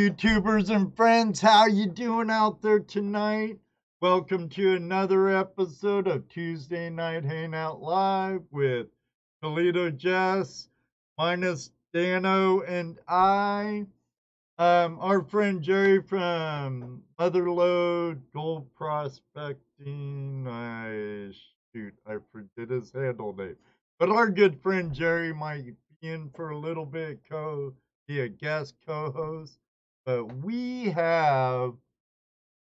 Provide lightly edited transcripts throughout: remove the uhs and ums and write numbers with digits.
YouTubers and friends, how you doing out there tonight? Welcome to another episode of Tuesday Night Hangout Live with Paleo Jess, minus Dano and I. Our friend Jerry from Motherlode, Gold Prospecting. I forget his handle name. But our good friend Jerry might be in for a little bit, be a guest co-host. But we have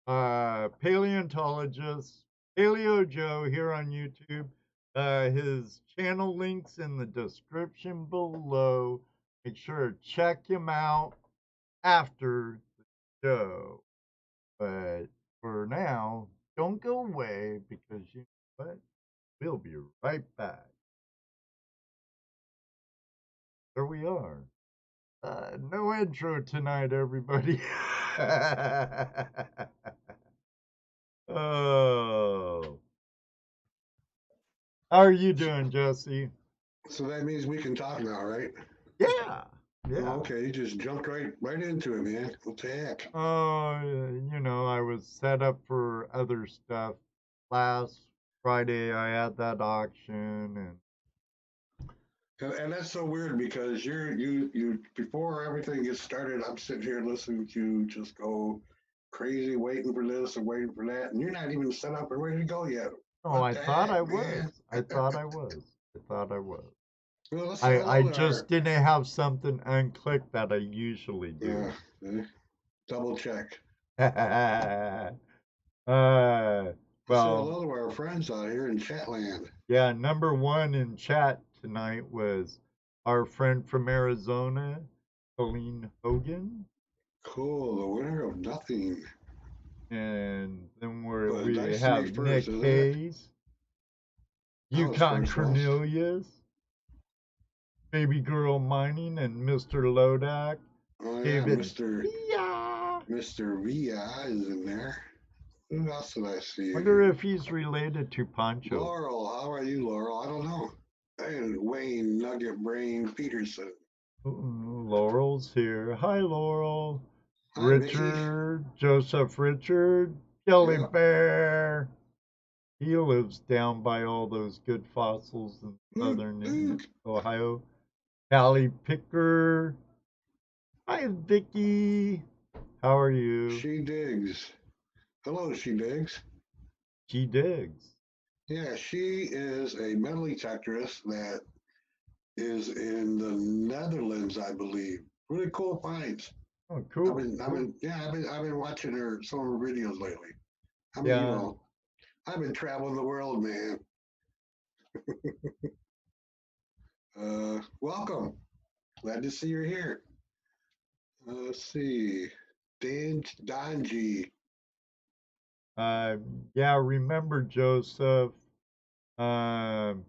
paleontologist Paleo Joe here on YouTube. His channel links in the description below. Make sure to check him out after the show. But for now, don't go away because you know what? We'll be right back. There we are. No intro tonight, everybody. Oh. How are you doing, Jesse? So that means we can talk now, right? Yeah. Yeah. Oh, okay, you just jumped right into it, man. What the heck? Oh, you know, I was set up for other stuff. Last Friday, I had that auction, And that's so weird because you before everything gets started, I'm sitting here listening to you just go crazy, waiting for this and waiting for that, and you're not even set up and ready to go yet. oh, What I the thought heck, I man? was. I thought I was. I thought I was. Well, let's say I hello to just our, didn't have something unclicked that I usually do. double check. Well, Let's say hello to our friends out here in Chatland. yeah, number one in chat tonight was our friend from Arizona, Colleen Hogan. Cool, the winner of nothing. And then But we nice to have meet Nick first, isn't it? Hayes, That was Yukon personal. Cornelius, Baby Girl Mining, and Mr. Lodak. Oh yeah, David Mr. Via is in there. Who else did I see? Wonder if he's related to Pancho. Laurel, how are you, Laurel? I don't know. And Wayne Nugget Brain Peterson. Laurel's here. Hi, Laurel. Hi, Richard, Mickey. Joseph Richard, Jelly Bear. He lives down by all those good fossils in southern Ohio. Callie Picker. Hi, Vicky. How are you? She Digs. Hello, She Digs. She Digs. Yeah, she is a metal detectorist that is in the Netherlands, I believe. Really cool finds. Oh, cool. I've been watching some of her videos lately. I mean, yeah. You know, I've been traveling the world, man. Welcome. Glad to see you're here. Let's see. Don G. Yeah, remember, Joseph. They'll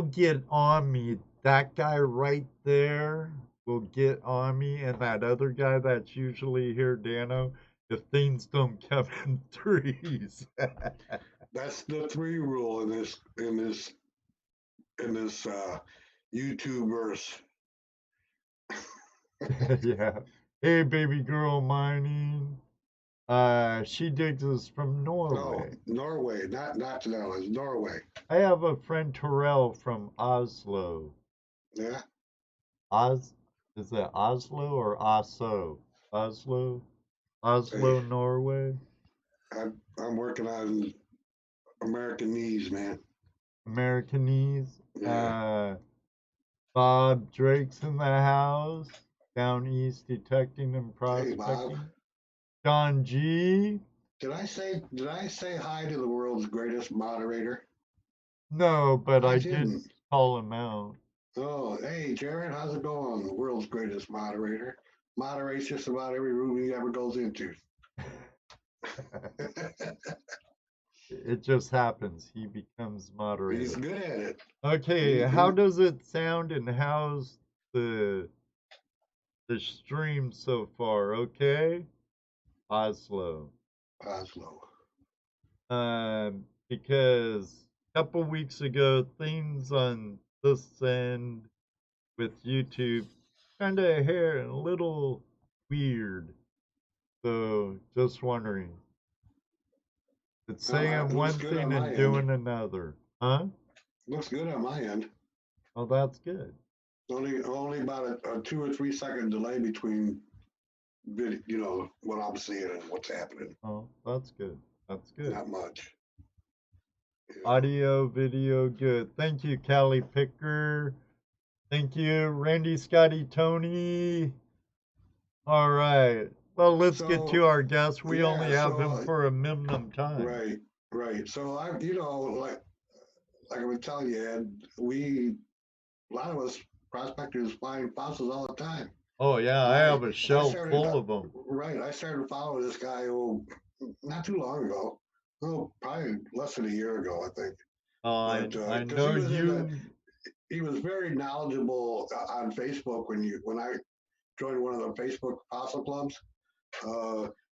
get on me. That guy right there will get on me, and that other guy that's usually here, Dano, if things don't come in threes. That's the 3 rule in this YouTubeverse. Yeah. Hey, baby girl mining. She digs us from Norway. No, Norway, not the Netherlands, Norway. I have a friend Terrell from Oslo. Yeah. Is it Oslo or Oslo? Oslo, hey. Norway. I'm working on Americanese, man. Americanese. Yeah. Bob Drake's in the house. Down east detecting and prospecting. Hey, Bob. John G. Did I say hi to the world's greatest moderator? No, but I did call him out. Oh, hey, Jared, how's it going? The world's greatest moderator. Moderates just about every room he ever goes into. It just happens. He becomes moderator. He's good at it. Okay, how does it sound and how's the stream so far? Okay? Oslo. Because a couple weeks ago, things on this end with YouTube kind of a little weird. So just wondering. It's No, saying it looks one good on thing my and end. doing another. Huh? Looks good on my end. Oh, that's good. Only about a 2 or 3 second delay between what I'm seeing and what's happening. Oh, that's good. That's good. Not much. Audio, video, good. Thank you, Callie Picker. Thank you, Randy, Scotty, Tony. All right. Well, let's get to our guest. We only have him for a minimum time. Right. So like I was telling you, Ed, a lot of us prospectors find fossils all the time. Oh yeah, I have a shelf full of them. Right. I started following this guy not too long ago. Oh, probably less than a year ago, I think. I know he was very knowledgeable on Facebook when I joined one of the Facebook fossil clubs.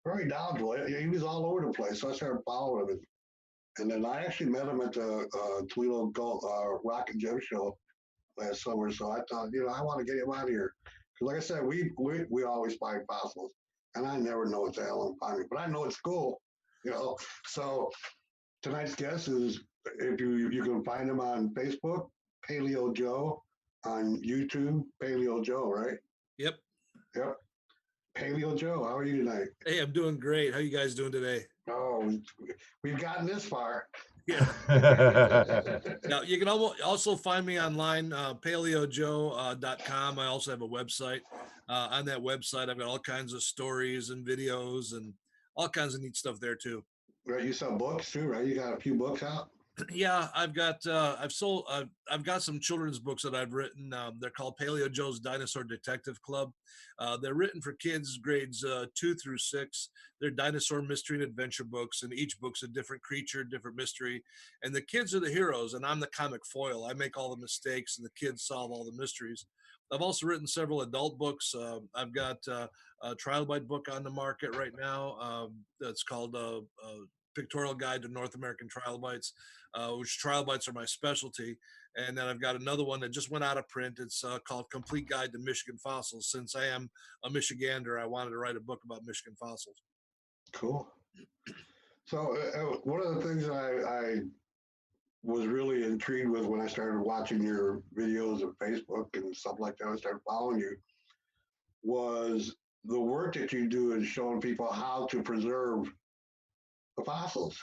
Very knowledgeable. He was all over the place, so I started following him. And then I actually met him at the Toledo Rock and Gem show last summer. So I thought, I want to get him out of here. Because like I said, we always find fossils. And I never know what the hell I'm finding. But I know it's cool, So tonight's guest is, if you can find him on Facebook, Paleo Joe, on YouTube, Paleo Joe, right? Yep. Paleo Joe, how are you tonight? Hey, I'm doing great. How you guys doing today? Oh, we've gotten this far. Yeah. Now you can also find me online, paleojoe.com. I also have a website. On that website, I've got all kinds of stories and videos and all kinds of neat stuff there too. Right, you sell books too, right? You got a few books out. Yeah, I've got some children's books that I've written. They're called Paleo Joe's Dinosaur Detective Club. They're written for kids grades 2 through 6. They're dinosaur mystery and adventure books, and each book's a different creature, different mystery. And the kids are the heroes, and I'm the comic foil. I make all the mistakes, and the kids solve all the mysteries. I've also written several adult books. I've got a trilobite book on the market right now that's called Pictorial Guide to North American Trilobites, which trilobites are my specialty. And then I've got another one that just went out of print. It's called Complete Guide to Michigan Fossils. Since I am a Michigander, I wanted to write a book about Michigan fossils. Cool. So one of the things I was really intrigued with when I started watching your videos of Facebook and stuff like that, I started following you, was the work that you do in showing people how to preserve the fossils.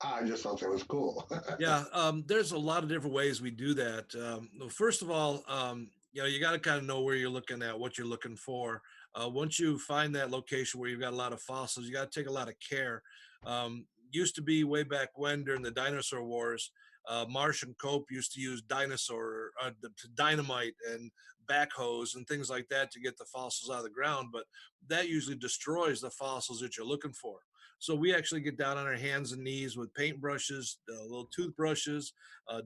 I just thought that was cool. Yeah, there's a lot of different ways we do that. First of all, you got to kind of know where you're looking at, what you're looking for. Once you find that location where you've got a lot of fossils, you got to take a lot of care. Used to be way back when during the dinosaur wars, Marsh and Cope used to use dynamite and backhoes and things like that to get the fossils out of the ground, but that usually destroys the fossils that you're looking for. So we actually get down on our hands and knees with paintbrushes, little toothbrushes,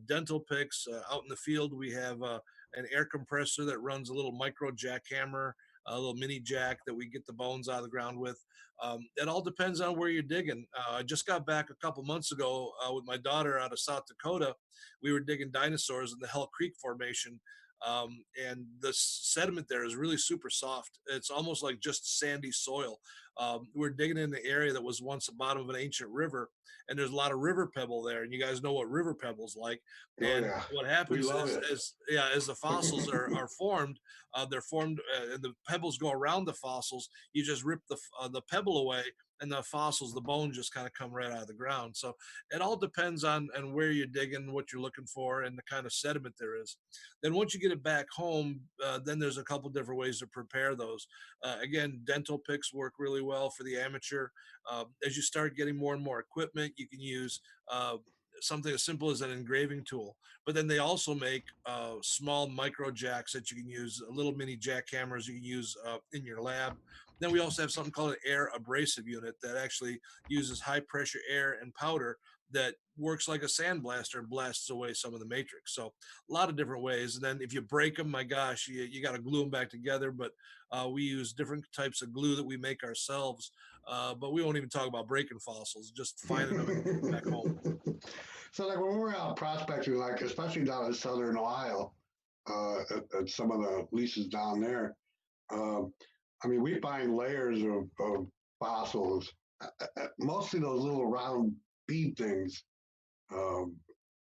dental picks. Out in the field, we have an air compressor that runs a little micro jackhammer, a little mini jack that we get the bones out of the ground with. It all depends on where you're digging. I just got back a couple months ago with my daughter out of South Dakota. We were digging dinosaurs in the Hell Creek Formation. And the sediment there is really super soft. It's almost like just sandy soil. We're digging in the area that was once the bottom of an ancient river, and there's a lot of river pebble there. And you guys know what river pebble's like. And what happens is as the fossils are formed, they're formed, and the pebbles go around the fossils. You just rip the pebble away, and the fossils, the bones just kind of come right out of the ground. So it all depends on where you're digging, what you're looking for, and the kind of sediment there is. Then once you get it back home, then there's a couple different ways to prepare those. Again, dental picks work really well for the amateur. As you start getting more and more equipment, you can use something as simple as an engraving tool. But then they also make small micro jacks that you can use, little mini jackhammers you can use in your lab. Then we also have something called an air abrasive unit that actually uses high pressure air and powder that works like a sandblaster and blasts away some of the matrix. So a lot of different ways. And then if you break them, my gosh, you got to glue them back together. But we use different types of glue that we make ourselves. But we won't even talk about breaking fossils, just finding them back home. So like when we're out prospecting, like especially down in southern Ohio, at some of the leases down there, I mean, we find layers of fossils, mostly those little round bead things. Um,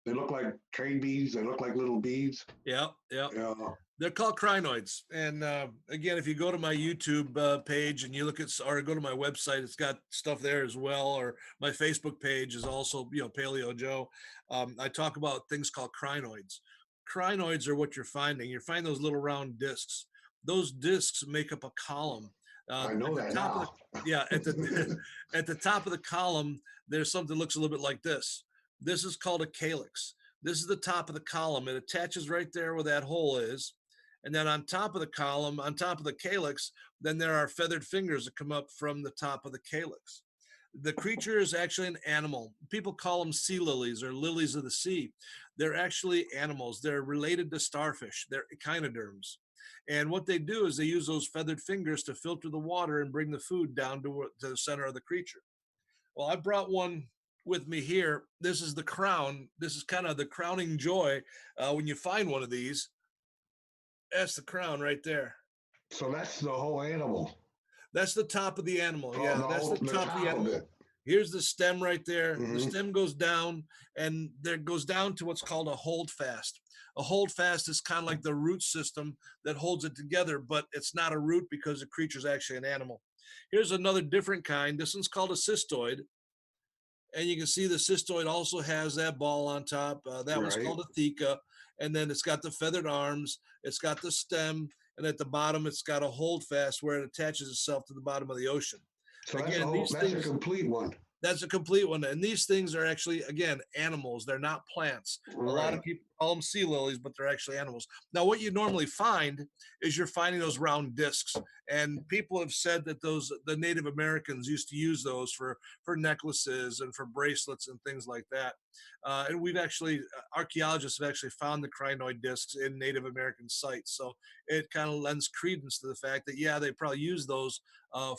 they look like trade beads. They look like little beads. Yeah, yeah. Yeah. They're called crinoids. And again, if you go to my YouTube page and you look at, or go to my website, it's got stuff there as well. Or my Facebook page is also, Paleo Joe. I talk about things called crinoids. Crinoids are what you're finding. You find those little round discs. Those discs make up a column. I know At the that top of now. the, yeah, at the at the top of the column, there's something that looks a little bit like this. This is called a calyx. This is the top of the column. It attaches right there where that hole is. And then on top of the column, on top of the calyx, then there are feathered fingers that come up from the top of the calyx. The creature is actually an animal. People call them sea lilies or lilies of the sea. They're actually animals. They're related to starfish. They're echinoderms. And what they do is they use those feathered fingers to filter the water and bring the food down to the center of the creature. Well, I brought one with me here. This is the crown. This is kind of the crowning joy when you find one of these. That's the crown right there. So that's the whole animal. That's the top of the animal. Oh, Yeah, that's the top of the animal. it. Here's the stem right there. Mhm. The stem goes down, and there goes down to what's called a holdfast. A holdfast is kind of like the root system that holds it together, but it's not a root because the creature's actually an animal. Here's another different kind. This one's called a cystoid. And you can see the cystoid also has that ball on top. That one's Right. called a theca. And then it's got the feathered arms, it's got the stem, and at the bottom it's got a holdfast where it attaches itself to the bottom of the ocean. So Again, that's a complete one. That's a complete one. And these things are actually, again, animals. They're not plants. A lot of people call them sea lilies, but they're actually animals. Now, what you normally find is you're finding those round discs. And people have said that the Native Americans used to use those for necklaces and for bracelets and things like that. And we've actually, archaeologists have actually found the crinoid discs in Native American sites. So it kind of lends credence to the fact that, yeah, they probably use those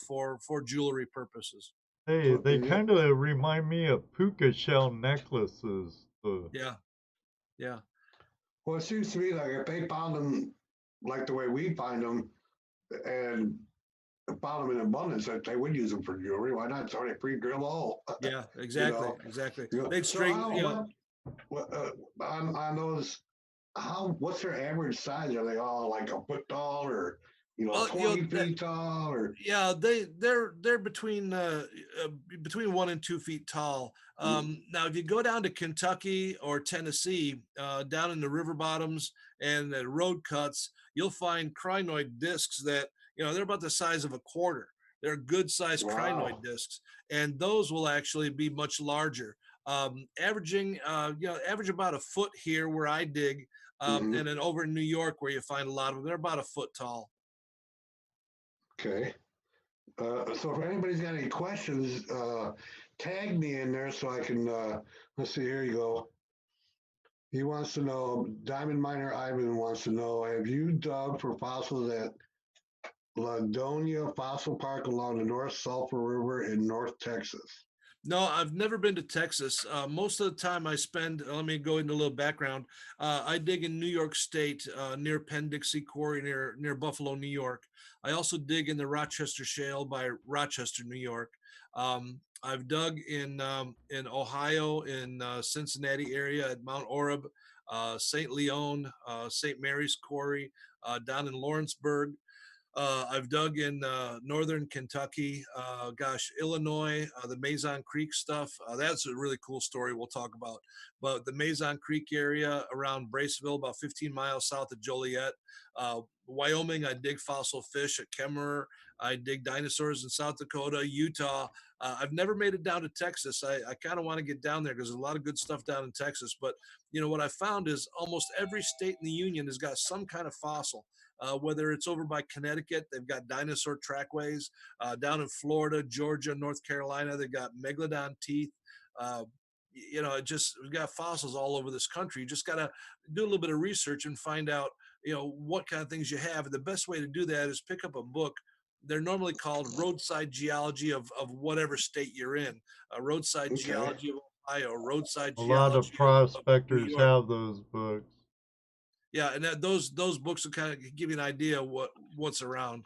for jewelry purposes. Hey, they kind of remind me of puka shell necklaces. Yeah, yeah. Well, it seems to me like if they found them like the way we find them and found them in abundance, that they would use them for jewelry. Why not? It's already pre-drilled hole. Yeah, exactly, exactly. They'd So straighten, on those, what's their average size? Are they all like a foot tall or, Well, 20 feet tall or? yeah, they're between 1 and 2 feet tall. Now, if you go down to Kentucky or Tennessee, down in the river bottoms and the road cuts, you'll find crinoid discs that they're about the size of a quarter. They're good sized crinoid discs, and those will actually be much larger. Averaging average about a foot here where I dig, and then over in New York where you find a lot of them, they're about a foot tall. Okay. So if anybody's got any questions, tag me in there so I can, let's see, here you go. He wants to know, Diamond Miner Ivan wants to know, have you dug for fossils at Ladonia Fossil Park along the North Sulphur River in North Texas? No, I've never been to Texas. Most of the time I spend, let me go into a little background. I dig in New York State, near Penn-Dixie Quarry, near Buffalo, New York. I also dig in the Rochester Shale by Rochester, New York. I've dug in Ohio, in Cincinnati area at Mount Orab, St. Leon, St. Mary's Quarry, down in Lawrenceburg. I've dug in northern Kentucky, Illinois, the Mazon Creek stuff. That's a really cool story we'll talk about. But the Mazon Creek area around Braceville, about 15 miles south of Joliet. Wyoming, I dig fossil fish at Kemmerer. I dig dinosaurs in South Dakota, Utah. I've never made it down to Texas. I kind of want to get down there because there's a lot of good stuff down in Texas. But, what I found is almost every state in the union has got some kind of fossil. Whether it's over by Connecticut, they've got dinosaur trackways. Down in Florida, Georgia, North Carolina, they've got megalodon teeth. We've got fossils all over this country. You just got to do a little bit of research and find out, what kind of things you have. And the best way to do that is pick up a book. They're normally called roadside geology of whatever state you're in. Roadside geology of Ohio, roadside geology. A lot of prospectors have those books. Yeah, and those books will kind of give you an idea what's around.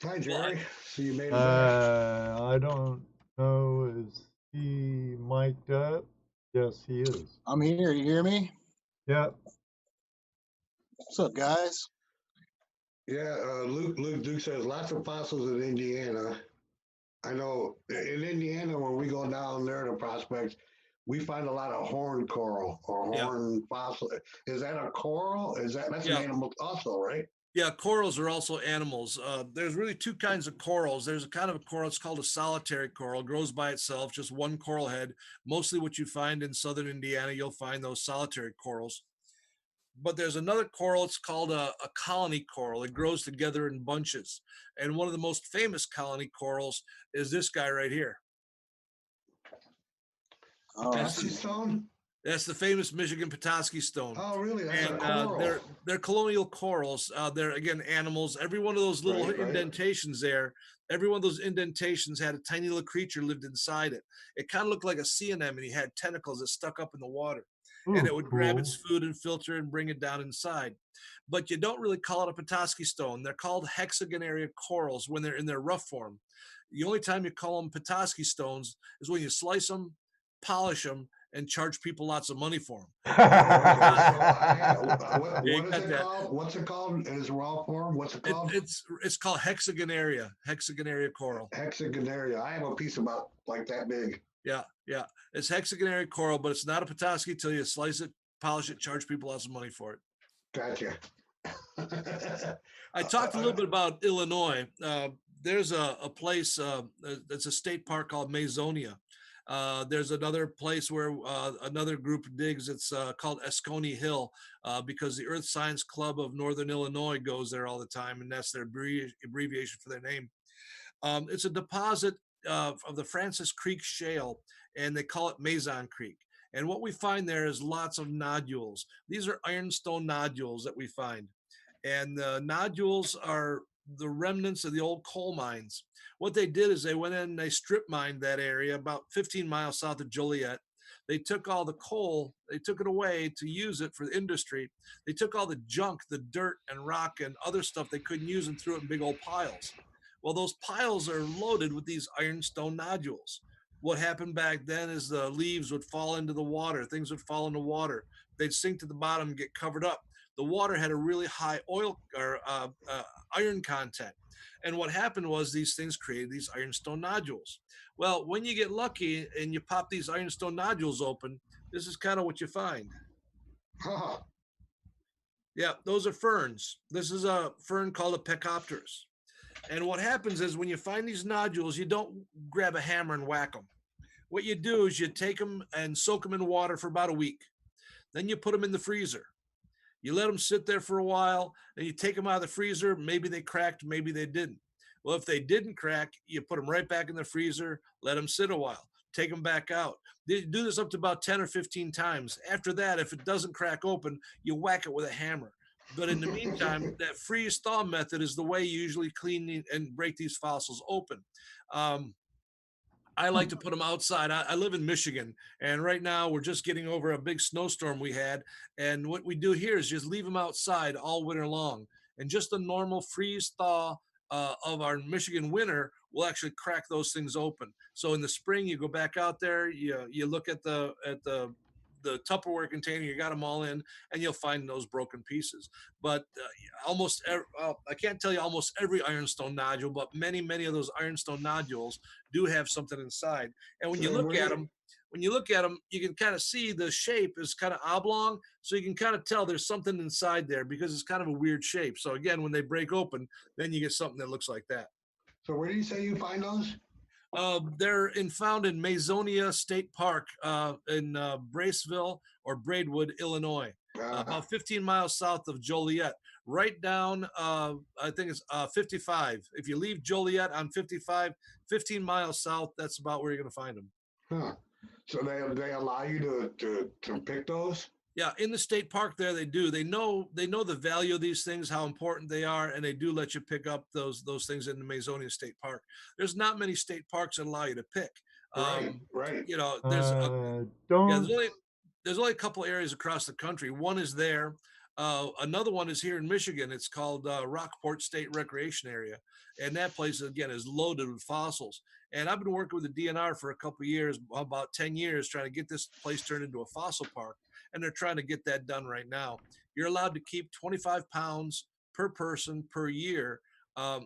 Hi, Jerry. So you made it back. I don't know. Is he mic'd up? Yes, he is. I'm here. You hear me? Yep. What's up, guys? Yeah, Luke Duke says lots of fossils in Indiana. I know in Indiana, when we go down there to prospects, we find a lot of horned coral or horned fossil. Is that a coral? That's an animal also, right? Yeah, corals are also animals. There's really two kinds of corals. There's a kind of a coral, it's called a solitary coral, grows by itself, just one coral head. Mostly what you find in southern Indiana, you'll find those solitary corals. But there's another coral, it's called a colony coral. It grows together in bunches. And one of the most famous colony corals is this guy right here. Petoskey stone? That's the famous Michigan Petoskey stone. Oh, really? That's a coral. They're colonial corals. They're, again, animals. Every one of those little indentations there, every one of those indentations had a tiny little creature lived inside it. It kind of looked like a sea anemone, had tentacles that stuck up in the water. Ooh, and it would grab its food and filter and bring it down inside. But you don't really call it a Petoskey stone. They're called hexagonarea corals when they're in their rough form. The only time you call them Petoskey stones is when you slice them, polish them, and charge people lots of money for them. What is it called? What's it called in its raw form? What's it called? It's called hexagonarea coral. Hexagonarea. I have a piece about like that big. Yeah. It's hexagonarea coral, but it's not a Petoskey till you slice it, polish it, charge people lots of money for it. Gotcha. I talked a little bit about Illinois. There's a place that's a state park called Mazonia. There's another place where another group digs. It's called Esconi Hill because the Earth Science Club of Northern Illinois goes there all the time, and that's their abbreviation for their name. It's a deposit of the Francis Creek Shale, and they call it Mazon Creek. And what we find there is lots of nodules. These are ironstone nodules that we find. And the nodules are the remnants of the old coal mines. What they did is they went in and they strip mined that area about 15 miles south of Joliet. They took all the coal, they took it away to use it for the industry. They took all the junk, the dirt and rock and other stuff they couldn't use and threw it in big old piles. Well, those piles are loaded with these ironstone nodules. What happened back then is the leaves would fall into the water, things would fall into water. They'd sink to the bottom and get covered up. The water had a really high oil or iron content. And what happened was these things created these ironstone nodules. Well, when you get lucky and you pop these ironstone nodules open, this is kind of what you find. Yeah, those are ferns. This is a fern called a Pecopterus. And what happens is when you find these nodules, you don't grab a hammer and whack them. What you do is you take them and soak them in water for about a week. Then you put them in the freezer. You let them sit there for a while, and you take them out of the freezer. Maybe they cracked, maybe they didn't. Well, if they didn't crack, you put them right back in the freezer, let them sit a while, take them back out. You do this up to about 10 or 15 times. After that, if it doesn't crack open, you whack it with a hammer. But in the meantime, that freeze thaw method is the way you usually clean and break these fossils open. I like to put them outside. I live in Michigan, and right now we're just getting over a big snowstorm we had. And what we do here is just leave them outside all winter long. And just a normal freeze thaw of our Michigan winter will actually crack those things open. So in the spring, you go back out there, you look at the Tupperware container, you got them all in, and you'll find those broken pieces. But I can't tell you almost every ironstone nodule, but many of those ironstone nodules do have something inside. And when you look at them, you can kind of see the shape is kind of oblong, so you can kind of tell there's something inside there because it's kind of a weird shape. So again, when they break open, then you get something that looks like that. So where do you say you find those? They're found in Mazonia State Park in Braceville or Braidwood, Illinois, about 15 miles south of Joliet, right down, I think it's 55. If you leave Joliet on 55, 15 miles south, that's about where you're going to find them. Huh. So they allow you to pick those? Yeah, in the state park there, they do. They know the value of these things, how important they are, and they do let you pick up those things in the Mazonia State Park. There's not many state parks that allow you to pick. Right. You know, there's only a couple areas across the country. One is there. Another one is here in Michigan. It's called Rockport State Recreation Area, and that place again is loaded with fossils. And I've been working with the DNR for a couple of years, about 10 years, trying to get this place turned into a fossil park, and they're trying to get that done right now. You're allowed to keep 25 pounds per person per year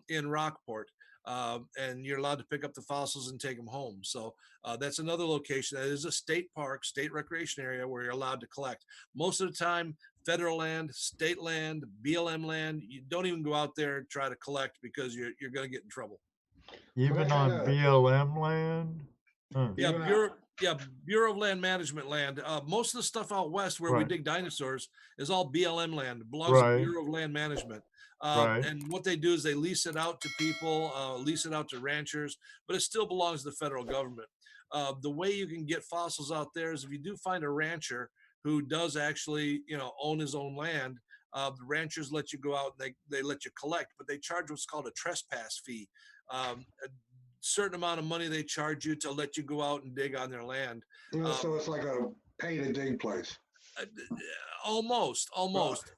in Rockport. And you're allowed to pick up the fossils and take them home. So that's another location that is a state park, state recreation area where you're allowed to collect. Most of the time, federal land, state land, BLM land, you don't even go out there and try to collect because you're going to get in trouble. Even on BLM land? Huh. Yeah, Bureau of Land Management land. Most of the stuff out west where we Right. dig dinosaurs is all BLM land. It belongs Right. to Bureau of Land Management. Right. And what they do is they lease it out to people, lease it out to ranchers, but it still belongs to the federal government. The way you can get fossils out there is if you do find a rancher who does actually, own his own land. The ranchers let you go out and they let you collect, but they charge what's called a trespass fee. A certain amount of money they charge you to let you go out and dig on their land. So it's like a pay to dig place. Almost.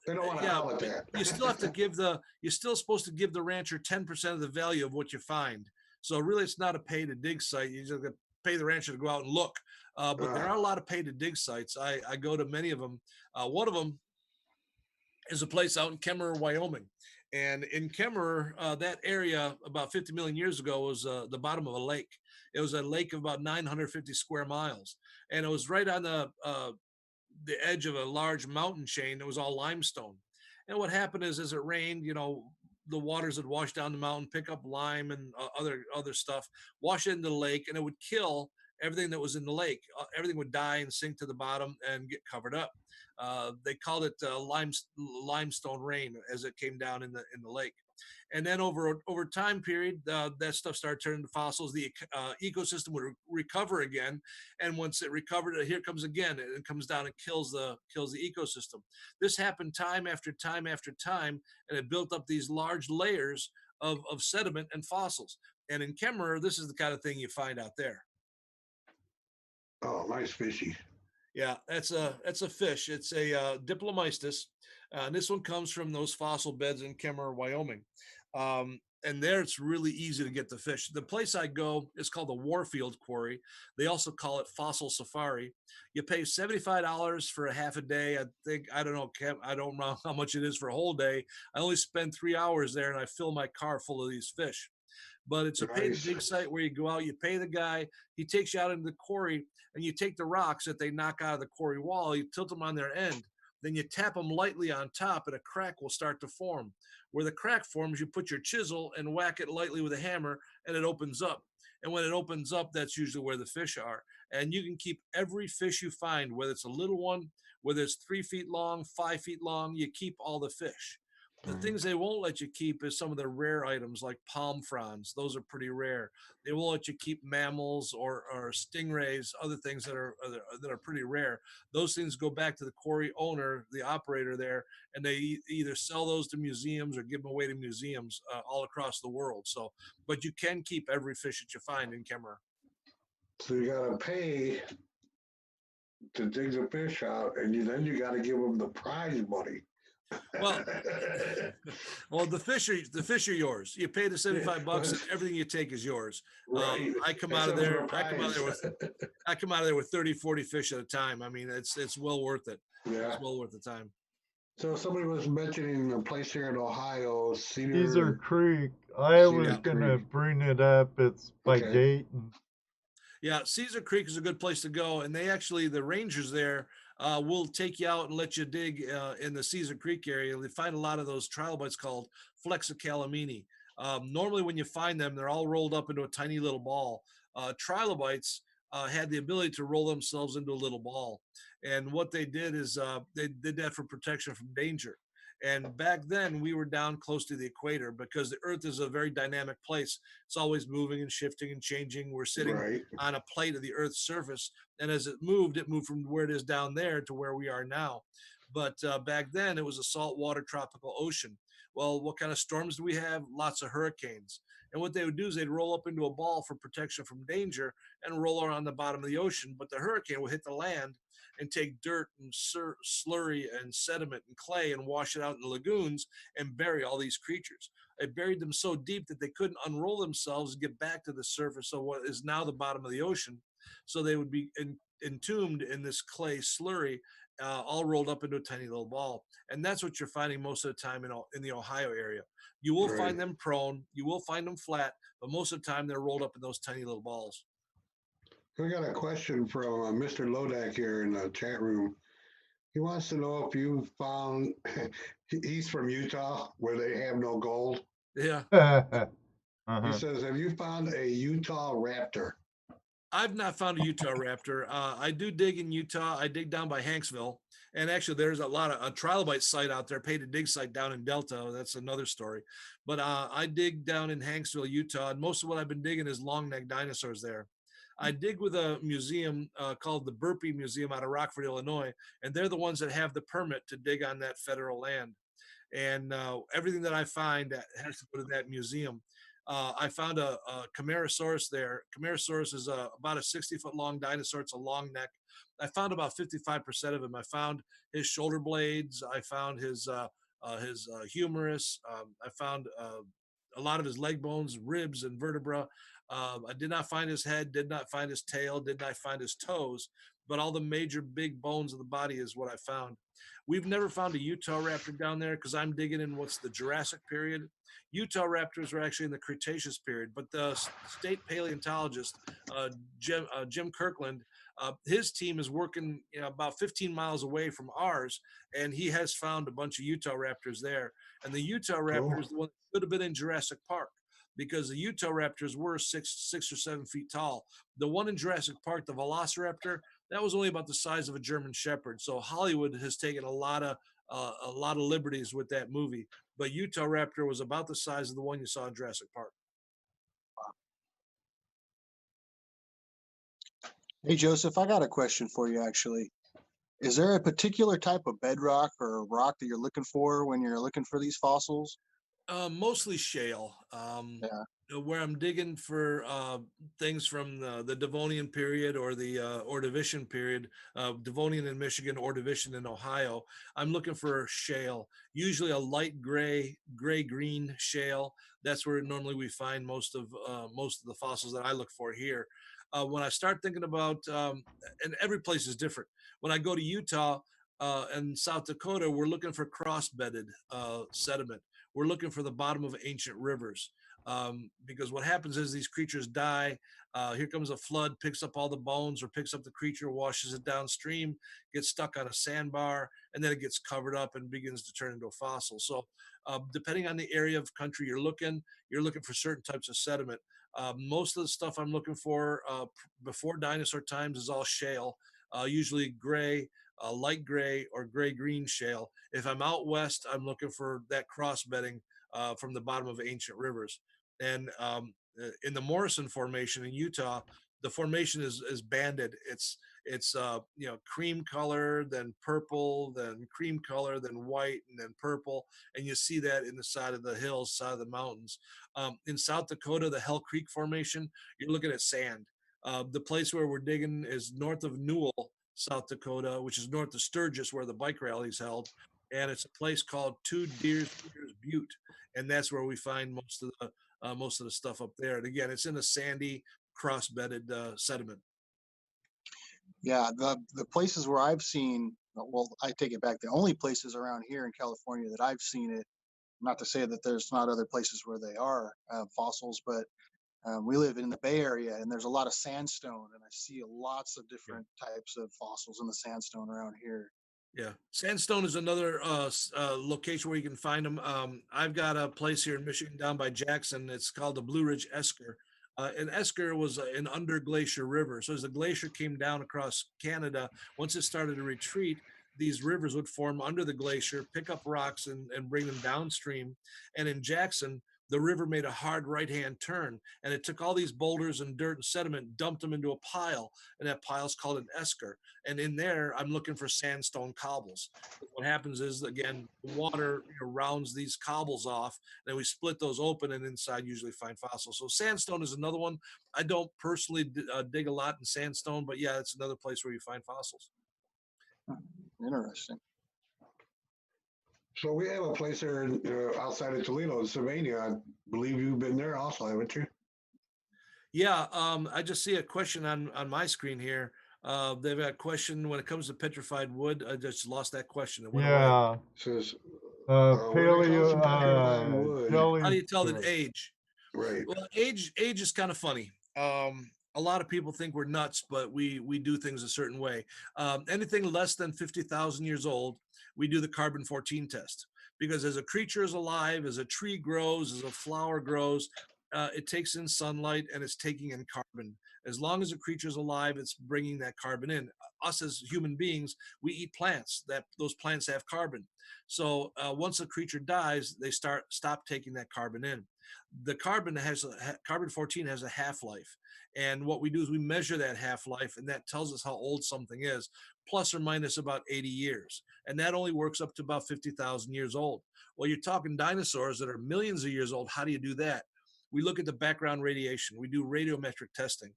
They don't want to call it that. You still have to you're still supposed to give the rancher 10% of the value of what you find. So really it's not a pay to dig site. You just pay the rancher to go out and look. But there are a lot of pay to dig sites. I go to many of them. One of them is a place out in Kemmerer, Wyoming. And in Kemmerer, that area about 50 million years ago was the bottom of a lake. It was a lake of about 950 square miles. And it was right on the edge of a large mountain chain that was all limestone. And what happened is as it rained, the waters would wash down the mountain, pick up lime and other stuff, wash it into the lake, and it would kill everything that was in the lake. Everything would die and sink to the bottom and get covered up. They called it limestone rain as it came down in the lake. And then over time period, that stuff started turning to fossils. The ecosystem would recover again, and once it recovered, here comes again. It comes down and kills the ecosystem. This happened time after time after time, and it built up these large layers of sediment and fossils. And in Kemmerer, this is the kind of thing you find out there. Oh, nice fishy. Yeah, that's a fish. It's a Diplomystus. And this one comes from those fossil beds in Kemmerer, Wyoming. And there it's really easy to get the fish. The place I go is called the Warfield Quarry. They also call it Fossil Safari. You pay $75 for a half a day. I don't know how much it is for a whole day. I only spend 3 hours there and I fill my car full of these fish. But it's a pay to dig site where you go out, you pay the guy, he takes you out into the quarry, and you take the rocks that they knock out of the quarry wall, you tilt them on their end, then you tap them lightly on top, and a crack will start to form. Where the crack forms, you put your chisel and whack it lightly with a hammer, and it opens up. And when it opens up, that's usually where the fish are. And you can keep every fish you find, whether it's a little one, whether it's 3 feet long, 5 feet long, you keep all the fish. The things they won't let you keep is some of the rare items like palm fronds. Those are pretty rare. They won't let you keep mammals or stingrays, other things that are pretty rare. Those things go back to the quarry owner, the operator there, and they either sell those to museums or give them away to museums all across the world. So, but you can keep every fish that you find in Kemmerer. So you got to pay to dig the fish out, and then you got to give them the prize money. Well, the fish are yours. You pay the $75, and everything you take is yours. Right. I come out of there with 30, 40 fish at a time. I mean, it's well worth it. Yeah. It's well worth the time. So somebody was mentioning a place here in Ohio, Cedar Creek. I was gonna bring it up. It's by Dayton. Yeah, Cedar Creek is a good place to go, and the rangers there will take you out and let you dig in the Cedar Creek area. They find a lot of those trilobites called Flexocalamini. Normally, when you find them, they're all rolled up into a tiny little ball. Trilobites had the ability to roll themselves into a little ball, and what they did is they did that for protection from danger. And back then, we were down close to the equator because the Earth is a very dynamic place. It's always moving and shifting and changing. We're sitting on a plate of the Earth's surface. And as it moved from where it is down there to where we are now. But back then, it was a saltwater tropical ocean. Well, what kind of storms do we have? Lots of hurricanes. And what they would do is they'd roll up into a ball for protection from danger and roll around the bottom of the ocean. But the hurricane would hit the land and take dirt and slurry and sediment and clay and wash it out in the lagoons and bury all these creatures. It buried them so deep that they couldn't unroll themselves and get back to the surface of what is now the bottom of the ocean. So they would be entombed in this clay slurry, all rolled up into a tiny little ball. And that's what you're finding most of the time in the Ohio area. You will Right. find them prone, you will find them flat, but most of the time they're rolled up in those tiny little balls. We got a question from Mr. Lodak here in the chat room. He wants to know if you found, he's from Utah where they have no gold. Yeah. He says, have you found a Utah raptor? I've not found a Utah raptor. I do dig in Utah. I dig down by Hanksville. And actually, there's a trilobite site out there, paid to dig site down in Delta. That's another story. But I dig down in Hanksville, Utah. And most of what I've been digging is long neck dinosaurs there. I dig with a museum called the Burpee Museum out of Rockford, Illinois. And they're the ones that have the permit to dig on that federal land. And everything that I find that has to go to that museum. I found a Camarasaurus there. Camarasaurus is about a 60-foot long dinosaur. It's a long neck. I found about 55% of him. I found his shoulder blades. I found his humerus. I found a lot of his leg bones, ribs, and vertebra. I did not find his head, did not find his tail, did not find his toes, but all the major big bones of the body is what I found. We've never found a Utah raptor down there because I'm digging in what's the Jurassic period. Utah raptors are actually in the Cretaceous period, but the state paleontologist, Jim Kirkland, his team is working about 15 miles away from ours, and he has found a bunch of Utah raptors there. And the Utah raptor is the one that should have been in Jurassic Park because the Utah raptors were 6 or 7 feet tall. The one in Jurassic Park, the Velociraptor, that was only about the size of a German Shepherd. So Hollywood has taken a lot of liberties with that movie. But Utah Raptor was about the size of the one you saw in Jurassic Park. Hey, Joseph, I got a question for you, actually. Is there a particular type of bedrock or rock that you're looking for when you're looking for these fossils? Mostly shale. Yeah. Where I'm digging for things from the Devonian period or the Ordovician period, Devonian in Michigan, Ordovician in Ohio. I'm looking for shale, usually a light gray-green shale. That's where normally we find most of the fossils that I look for here. When I start thinking about, and every place is different. When I go to Utah and South Dakota, we're looking for cross-bedded sediment. We're looking for the bottom of ancient rivers. Because what happens is these creatures die. Here comes a flood, picks up all the bones or picks up the creature, washes it downstream, gets stuck on a sandbar, and then it gets covered up and begins to turn into a fossil. So depending on the area of country you're looking for certain types of sediment. Most of the stuff I'm looking for before dinosaur times is all shale, usually gray, light gray or gray-green shale. If I'm out west, I'm looking for that cross bedding from the bottom of ancient rivers. And in the Morrison Formation in Utah, the formation is banded. It's cream color, then purple, then cream color, then white, and then purple. And you see that in the side of the hills, side of the mountains. In South Dakota, the Hell Creek Formation, you're looking at sand. The place where we're digging is north of Newell, South Dakota, which is north of Sturgis, where the bike rally is held. And it's a place called Two Deers Butte, and that's where we find most of the stuff up there. And again, it's in a sandy, cross-bedded sediment. Yeah, the places where I've seen, well, I take it back. The only places around here in California that I've seen it, not to say that there's not other places where they are fossils, but we live in the Bay Area and there's a lot of sandstone, and I see lots of different types of fossils in the sandstone around here. Yeah, sandstone is another location where you can find them. I've got a place here in Michigan down by Jackson. It's called the Blue Ridge Esker. And Esker was an underglacier river. So as the glacier came down across Canada, once it started to retreat, these rivers would form under the glacier, pick up rocks and bring them downstream. And in Jackson, the river made a hard right-hand turn, and it took all these boulders and dirt and sediment, dumped them into a pile, and that pile is called an esker. And in there, I'm looking for sandstone cobbles. What happens is, again, the water rounds these cobbles off, and then we split those open, and inside usually find fossils. So sandstone is another one. I don't personally dig a lot in sandstone, but yeah, it's another place where you find fossils. Interesting. So we have a place there outside of Toledo, Sylvania. I believe you've been there also, haven't you? Yeah, I just see a question on my screen here. They've got a question when it comes to petrified wood. I just lost that question. It went away. Yeah. It says, Paleo How do you tell the jellyfish. age? right. Well, age is kind of funny. A lot of people think we're nuts, but we do things a certain way. Anything less than 50,000 years old, we do the carbon-14 test, because as a creature is alive, as a tree grows, as a flower grows, it takes in sunlight and it's taking in carbon. As long as a creature is alive, it's bringing that carbon in. Us as human beings, we eat plants. That those plants have carbon. So once a creature dies, they stop taking that carbon in. The carbon-14 has a half-life, and what we do is we measure that half-life, and that tells us how old something is, plus or minus about 80 years, and that only works up to about 50,000 years old. Well, you're talking dinosaurs that are millions of years old. How do you do that? We look at the background radiation. We do radiometric testing.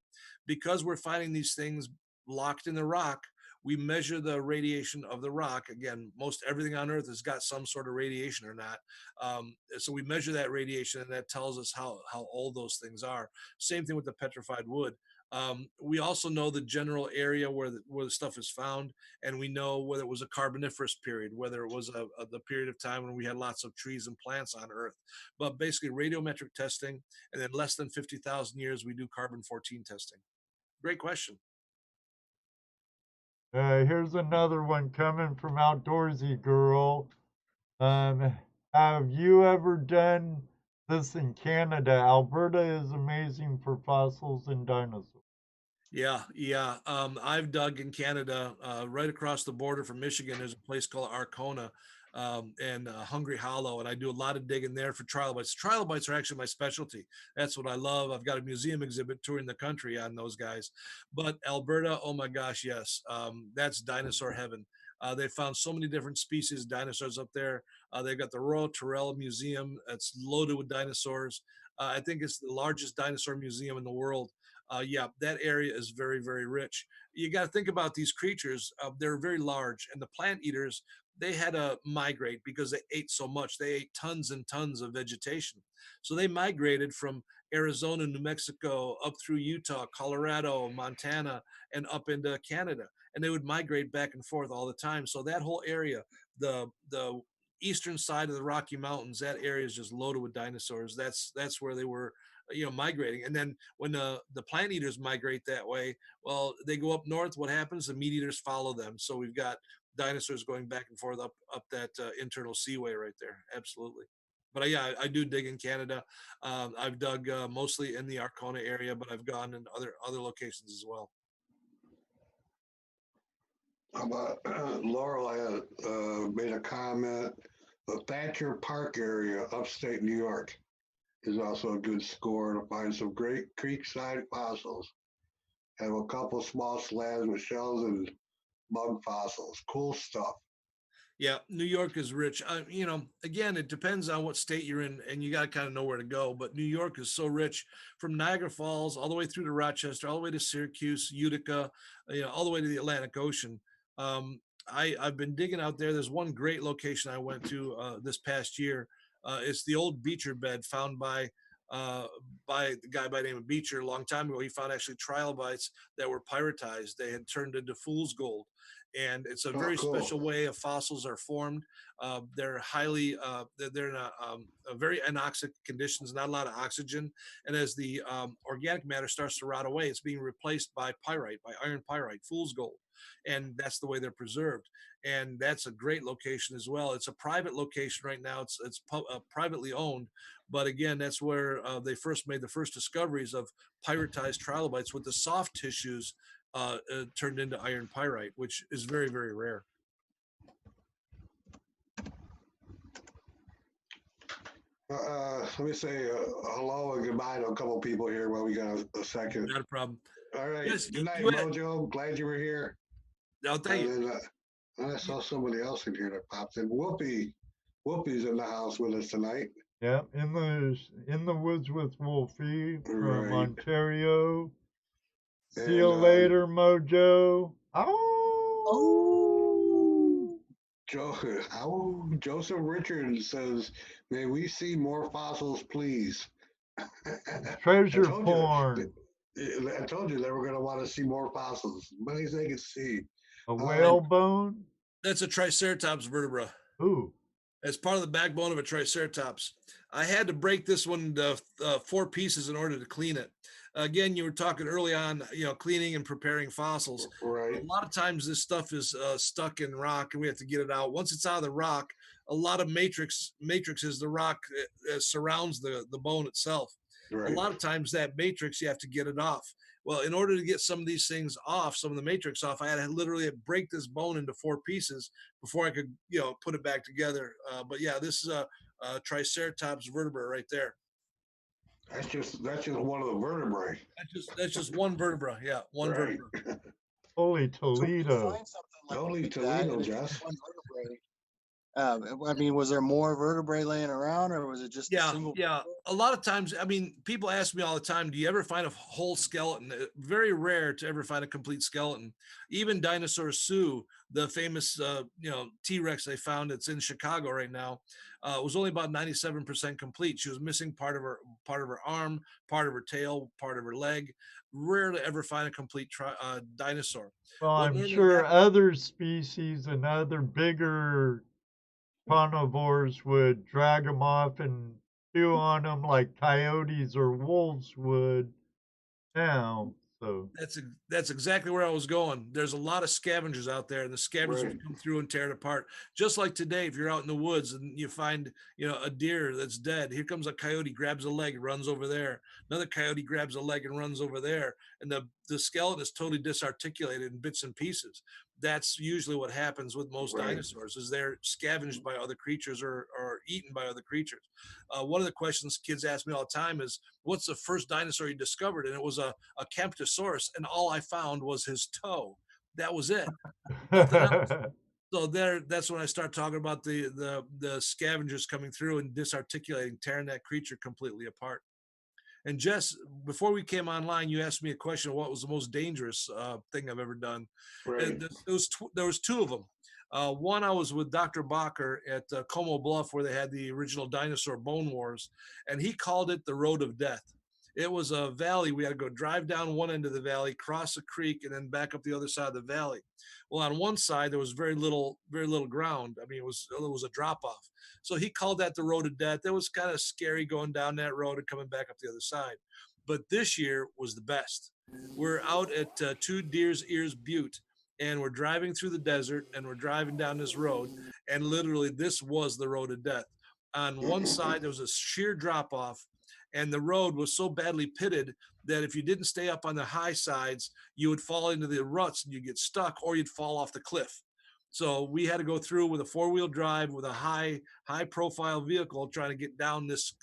Because we're finding these things locked in the rock, we measure the radiation of the rock. Again, most everything on Earth has got some sort of radiation or not. So we measure that radiation, and that tells us how old those things are. Same thing with the petrified wood. We also know the general area where the stuff is found, and we know whether it was a carboniferous period, whether it was the period of time when we had lots of trees and plants on Earth. But basically, radiometric testing, and then less than 50,000 years, we do carbon-14 testing. Great question. Here's another one coming from Outdoorsy Girl. Have you ever done this in Canada? Alberta is amazing for fossils and dinosaurs. Yeah, yeah. I've dug in Canada, right across the border from Michigan. There's a place called Arkona, and Hungry Hollow, and I do a lot of digging there for trilobites. Trilobites are actually my specialty. That's what I love. I've got a museum exhibit touring the country on those guys. But Alberta, oh my gosh, yes, that's dinosaur heaven. They found so many different species of dinosaurs up there. They've got the Royal Tyrrell Museum. It's loaded with dinosaurs. I think it's the largest dinosaur museum in the world. Yeah, that area is very, very rich. You got to think about these creatures. They're very large, and the plant eaters, they had to migrate because they ate so much. They ate tons and tons of vegetation. So they migrated from Arizona, New Mexico, up through Utah, Colorado, Montana, and up into Canada. And they would migrate back and forth all the time. So that whole area, the eastern side of the Rocky Mountains, that area is just loaded with dinosaurs. That's where they were, migrating. And then when the plant eaters migrate that way, well, they go up north. What happens? The meat eaters follow them. So we've got dinosaurs going back and forth up that internal seaway right there. Absolutely. But yeah, I do dig in Canada. I've dug mostly in the Arkona area, but I've gone in other locations as well. How about Laurel made a comment. The Thatcher Park area, upstate New York, is also a good score to find some great creekside fossils. Have a couple small slabs with shells and bug fossils. Cool stuff. Yeah, New York is rich. Again, it depends on what state you're in, and you got to kind of know where to go. But New York is so rich, from Niagara Falls all the way through to Rochester, all the way to Syracuse, Utica, all the way to the Atlantic Ocean. I've been digging out there. There's one great location I went to this past year. It's the old Beecher bed found by the guy by the name of Beecher a long time ago. He found actually trilobites that were pyritized. They had turned into fool's gold, and it's a very cool. special way of fossils are formed. They're highly they're in a very anoxic conditions, not a lot of oxygen, and as the organic matter starts to rot away, it's being replaced by pyrite, by iron pyrite, fool's gold, and that's the way they're preserved. And that's a great location as well. It's a private location right now. It's privately owned, but again, that's where they first made the first discoveries of pyritized trilobites with the soft tissues turned into iron pyrite, which is very, very rare. Let me say hello and goodbye to a couple people here while we got a second. Not a problem. All right. Yes, Good night, you had, Mojo. Glad you were here. I'll tell you. And then I saw somebody else in here that popped in. Whoopi's in the house with us tonight. Yeah, in the woods with Wolfie from Right. Ontario. See And, you later, Mojo. Oh, Joseph Richards says, "May we see more fossils, please." Treasure I told porn. I told you they were going to want to see more fossils, many as they could see. A whale bone. That's a Triceratops vertebra. Ooh. As part of the backbone of a Triceratops. I had to break this one into 4 pieces in order to clean it. Again, you were talking early on, cleaning and preparing fossils. Right. A lot of times this stuff is stuck in rock and we have to get it out. Once it's out of the rock, a lot of matrix is the rock surrounds the bone itself. Right. A lot of times that matrix, you have to get it off. Well, in order to get some of these things off, some of the matrix off, I had to literally break this bone into 4 pieces before I could, put it back together. But yeah, this is a Triceratops vertebra right there. That's just one of the vertebrae. That's just one vertebra. Yeah, one Right. vertebra. Holy so when you Toledo. find something like Holy that, Toledo, and it's Jess. just one vertebrae, I mean, was there more vertebrae laying around, or was it just a Yeah, single? yeah. A lot of times, I mean, people ask me all the time, do you ever find a whole skeleton? Very rare to ever find a complete skeleton. Even Dinosaur Sue, the famous, T-Rex they found that's in Chicago right now, was only about 97% complete. She was missing part of her arm, part of her tail, part of her leg. Rare to ever find a complete dinosaur. Well, What I'm normally sure happens, other species and other bigger carnivores would drag them off and chew on them like coyotes or wolves would now. So, that's exactly where I was going. There's a lot of scavengers out there, and the scavengers Right. will come through and tear it apart. Just like today, if you're out in the woods and you find, a deer that's dead, here comes a coyote, grabs a leg, runs over there. Another coyote grabs a leg and runs over there, and the skeleton is totally disarticulated in bits and pieces. That's usually what happens with most Right. dinosaurs, is they're scavenged by other creatures or eaten by other creatures. One of the questions kids ask me all the time is, "What's the first dinosaur you discovered?" And it was a Camptosaurus, and all I found was his toe. That was it. Nothing else. So that's when I start talking about the scavengers coming through and disarticulating, tearing that creature completely apart. And Jess, before we came online, you asked me a question of what was the most dangerous thing I've ever done. Right. There was 2 of them. One, I was with Dr. Bacher at Como Bluff, where they had the original dinosaur bone wars, and he called it the Road of Death. It was a valley. We had to go drive down one end of the valley, cross a creek, and then back up the other side of the valley. Well, on one side there was very little ground. I mean, it was a drop off. So he called that the Road of Death. It was kind of scary going down that road and coming back up the other side. But this year was the best. We're out at Two Deer's Ears Butte, and we're driving through the desert, and we're driving down this road, and literally this was the Road of Death. On one side there was a sheer drop off, and the road was so badly pitted that if you didn't stay up on the high sides, you would fall into the ruts and you'd get stuck, or you'd fall off the cliff. So we had to go through with a 4-wheel drive with a high profile vehicle trying to get down this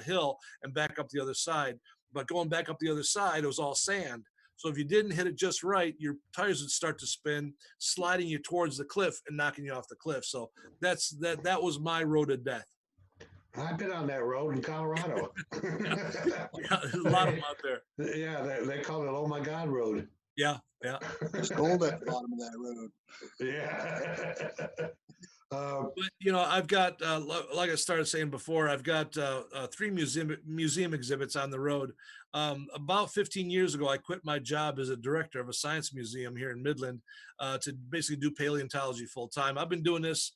hill and back up the other side. But going back up the other side, it was all sand. So if you didn't hit it just right, your tires would start to spin, sliding you towards the cliff and knocking you off the cliff. So that was my road to death. I've been on that road in Colorado. Yeah, there's a lot of them out there. Yeah, they call it "Oh My God" road. Yeah. There's gold at the bottom of that road. Yeah. But I've got, like I started saying before, I've got 3 museum exhibits on the road. About 15 years ago, I quit my job as a director of a science museum here in Midland to basically do paleontology full time. I've been doing this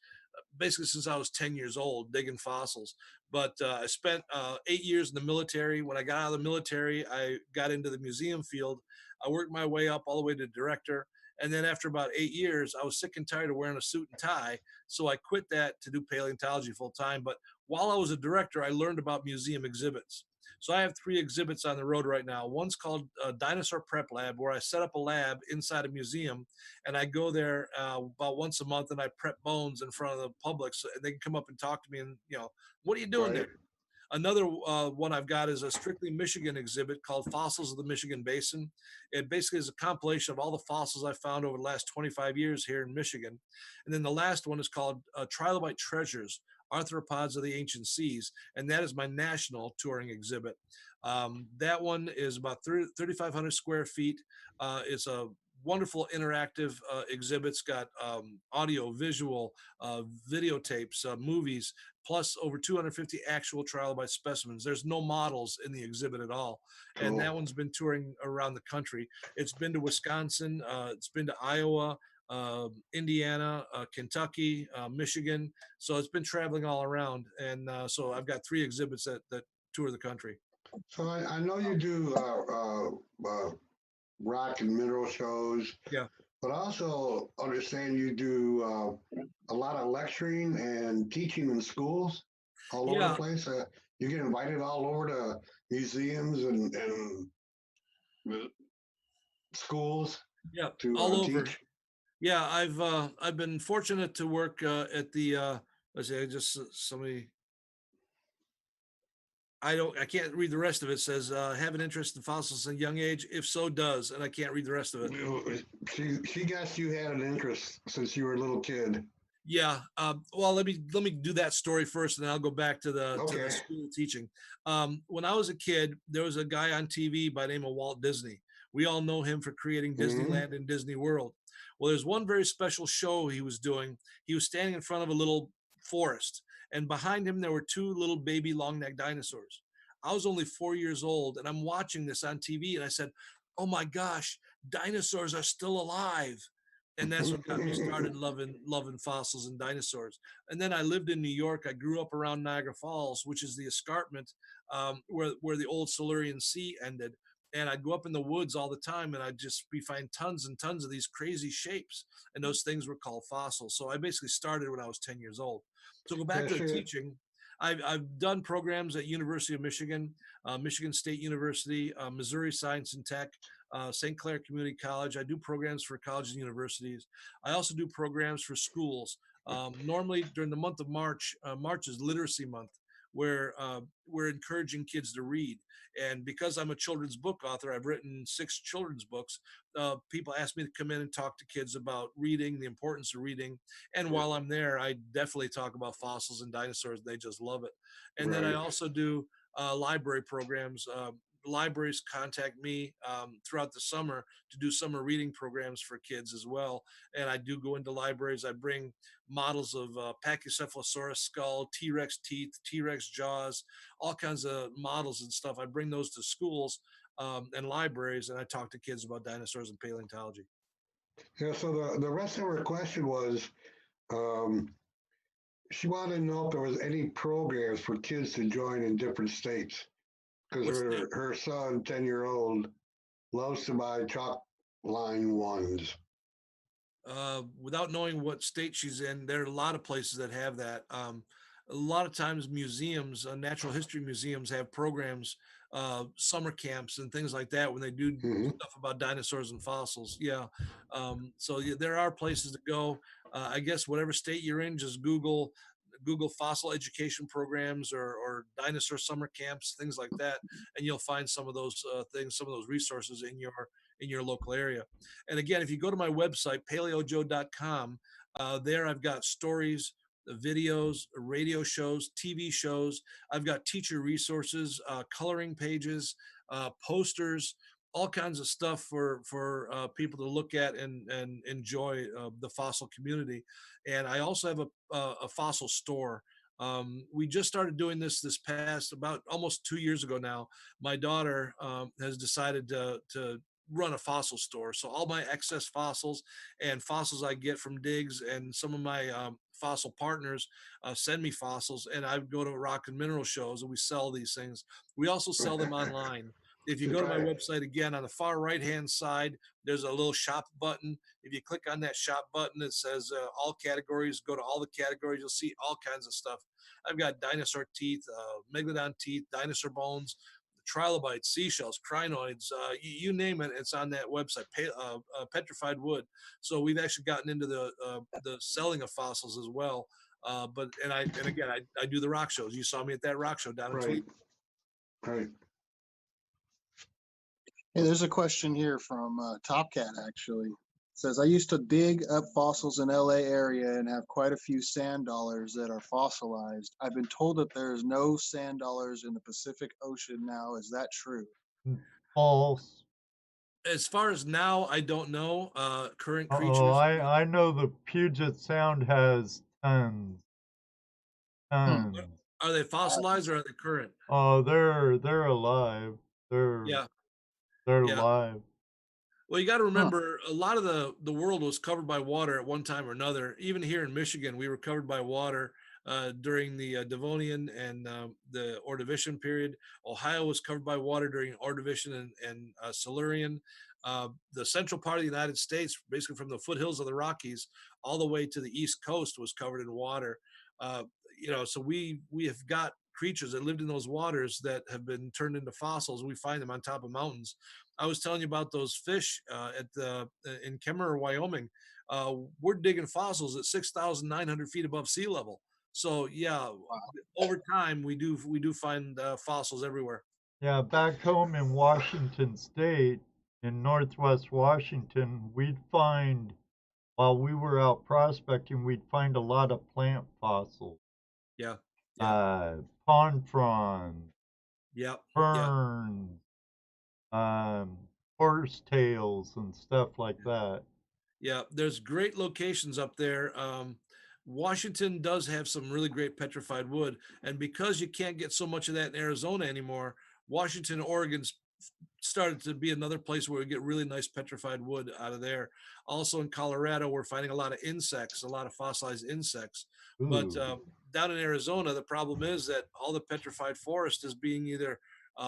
basically since I was 10 years old, digging fossils. But I spent 8 years in the military. When I got out of the military, I got into the museum field. I worked my way up all the way to director. And then after about 8 years, I was sick and tired of wearing a suit and tie. So I quit that to do paleontology full time. But while I was a director, I learned about museum exhibits. So I have 3 exhibits on the road right now. One's called Dinosaur Prep Lab, where I set up a lab inside a museum, and I go there about once a month, and I prep bones in front of the public, so they can come up and talk to me, and what are you doing Right. there? Another one I've got is a strictly Michigan exhibit called Fossils of the Michigan Basin. It basically is a compilation of all the fossils I found over the last 25 years here in Michigan. And then the last one is called Trilobite Treasures, Arthropods of the Ancient Seas. And that is my national touring exhibit. That one is about 3,500 square feet. It's a wonderful interactive exhibit. It's got audio, visual, videotapes, movies, plus over 250 actual trilobite specimens. There's no models in the exhibit at all. And that Cool. one's been touring around the country. It's been to Wisconsin, it's been to Iowa, Indiana, Kentucky, Michigan. So it's been traveling all around. And so I've got 3 exhibits that tour the country. So I know you do rock and mineral shows, Yeah. but I also understand you do a lot of lecturing and teaching in schools all over the Yeah. place. You get invited all over to museums and the schools Yeah. to All over. teach. Yeah. I've been fortunate to work at the, let's see, I just, somebody, I can't read the rest of it. It says, have an interest in fossils at a young age. If so, does, and I can't read the rest of it. She guessed you had an interest since you were a little kid. Yeah. Well, let me do that story first, and then I'll go back to the Okay. school teaching. When I was a kid, there was a guy on TV by the name of Walt Disney. We all know him for creating Disneyland and Disney World. Well, there's one very special show he was doing. He was standing in front of a little forest, and behind him there were 2 little baby long-necked dinosaurs. I was only 4 years old, and I'm watching this on TV, and I said, "Oh my gosh, dinosaurs are still alive!" And that's what got me started loving fossils and dinosaurs. And then I lived in New York. I grew up around Niagara Falls, which is the escarpment where the old Silurian Sea ended. And I'd go up in the woods all the time, and I'd just be find tons and tons of these crazy shapes, and those things were called fossils. So I basically started when I was 10 years old. So go back Yeah, to the sure. teaching. I've done programs at University of Michigan, Michigan State University, Missouri Science and Tech, St. Clair Community College. I do programs for colleges and universities. I also do programs for schools. Normally during the month of March, March is Literacy Month, where we're encouraging kids to read. And because I'm a children's book author, I've written 6 children's books. People ask me to come in and talk to kids about reading, the importance of reading. And while I'm there, I definitely talk about fossils and dinosaurs. They just love it. And then I Right. also do library programs. Libraries contact me throughout the summer to do summer reading programs for kids as well. And I do go into libraries. I bring models of Pachycephalosaurus skull, T-Rex teeth, T-Rex jaws, all kinds of models and stuff. I bring those to schools and libraries, and I talk to kids about dinosaurs and paleontology. Yeah, so the rest of her question was um, she wanted to know if there was any programs for kids to join in different states because What's that? her son, 10-year-old, loves to buy chalk line ones. Without knowing what state she's in, there are a lot of places that have that. A lot of times, museums, natural history museums, have programs, summer camps, and things like that when they do Hmm. stuff about dinosaurs and fossils. Yeah, so yeah, there are places to go. I guess whatever state you're in, just Google fossil education programs or dinosaur summer camps, things like that, and you'll find some of those things, some of those resources in your local area. And again, if you go to my website, paleojoe.com, there I've got stories, videos, radio shows, TV shows. I've got teacher resources, coloring pages, posters, all kinds of stuff for people to look at and enjoy the fossil community. And I also have a fossil store. We just started doing this past about almost 2 years ago now. My daughter has decided to run a fossil store. So all my excess fossils and fossils I get from digs, and some of my fossil partners send me fossils, and I go to rock and mineral shows and we sell these things. We also sell them online. If you go to my website again, on the far right-hand side, there's a little shop button. If you click on that shop button, it says all categories. Go to all the categories. You'll see all kinds of stuff. I've got dinosaur teeth, megalodon teeth, dinosaur bones, trilobites, seashells, crinoids, you name it, it's on that website. Petrified wood. So we've actually gotten into the selling of fossils as well. And again, I do the rock shows. You saw me at that rock show down in Toledo. Right. Hey, there's a question here from Top Cat, actually. It says, I used to dig up fossils in LA area and have quite a few sand dollars that are fossilized. I've been told that there's no sand dollars in the Pacific Ocean now. Is that true? False. As far as now, I don't know. Current Oh, creatures. I know the Puget Sound has tons. Tons. Are they fossilized or are they current? Oh, they're alive. They're Yeah. alive. Well, you got to remember, a lot of the world was covered by water at one time or another. Even here in Michigan, we were covered by water during the Devonian and the Ordovician period. Ohio was covered by water during Ordovician and Silurian. The central part of the United States, basically from the foothills of the Rockies all the way to the East Coast, was covered in water. So we have got creatures that lived in those waters that have been turned into fossils. We find them on top of mountains. I was telling you about those fish in Kemmerer, Wyoming. We're digging fossils at 6,900 feet above sea level. So yeah, over time we do find fossils everywhere. Yeah, back home in Washington State, in Northwest Washington, while we were out prospecting, we'd find a lot of plant fossils. Yeah. Pond fronds, Yep. ferns, horsetails, and stuff like that. Yeah, there's great locations up there. Washington does have some really great petrified wood, and because you can't get so much of that in Arizona anymore, Washington, Oregon's started to be another place where we get really nice petrified wood out of there. Also in Colorado, we're finding a lot of insects, a lot of fossilized insects. But down in Arizona, the problem is that all the petrified forest is being either